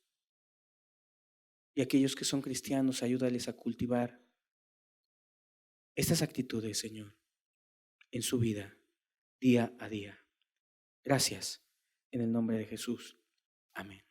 Y aquellos que son cristianos, ayúdales a cultivar estas actitudes, Señor, en su vida, día a día. Gracias, en el nombre de Jesús. Amén.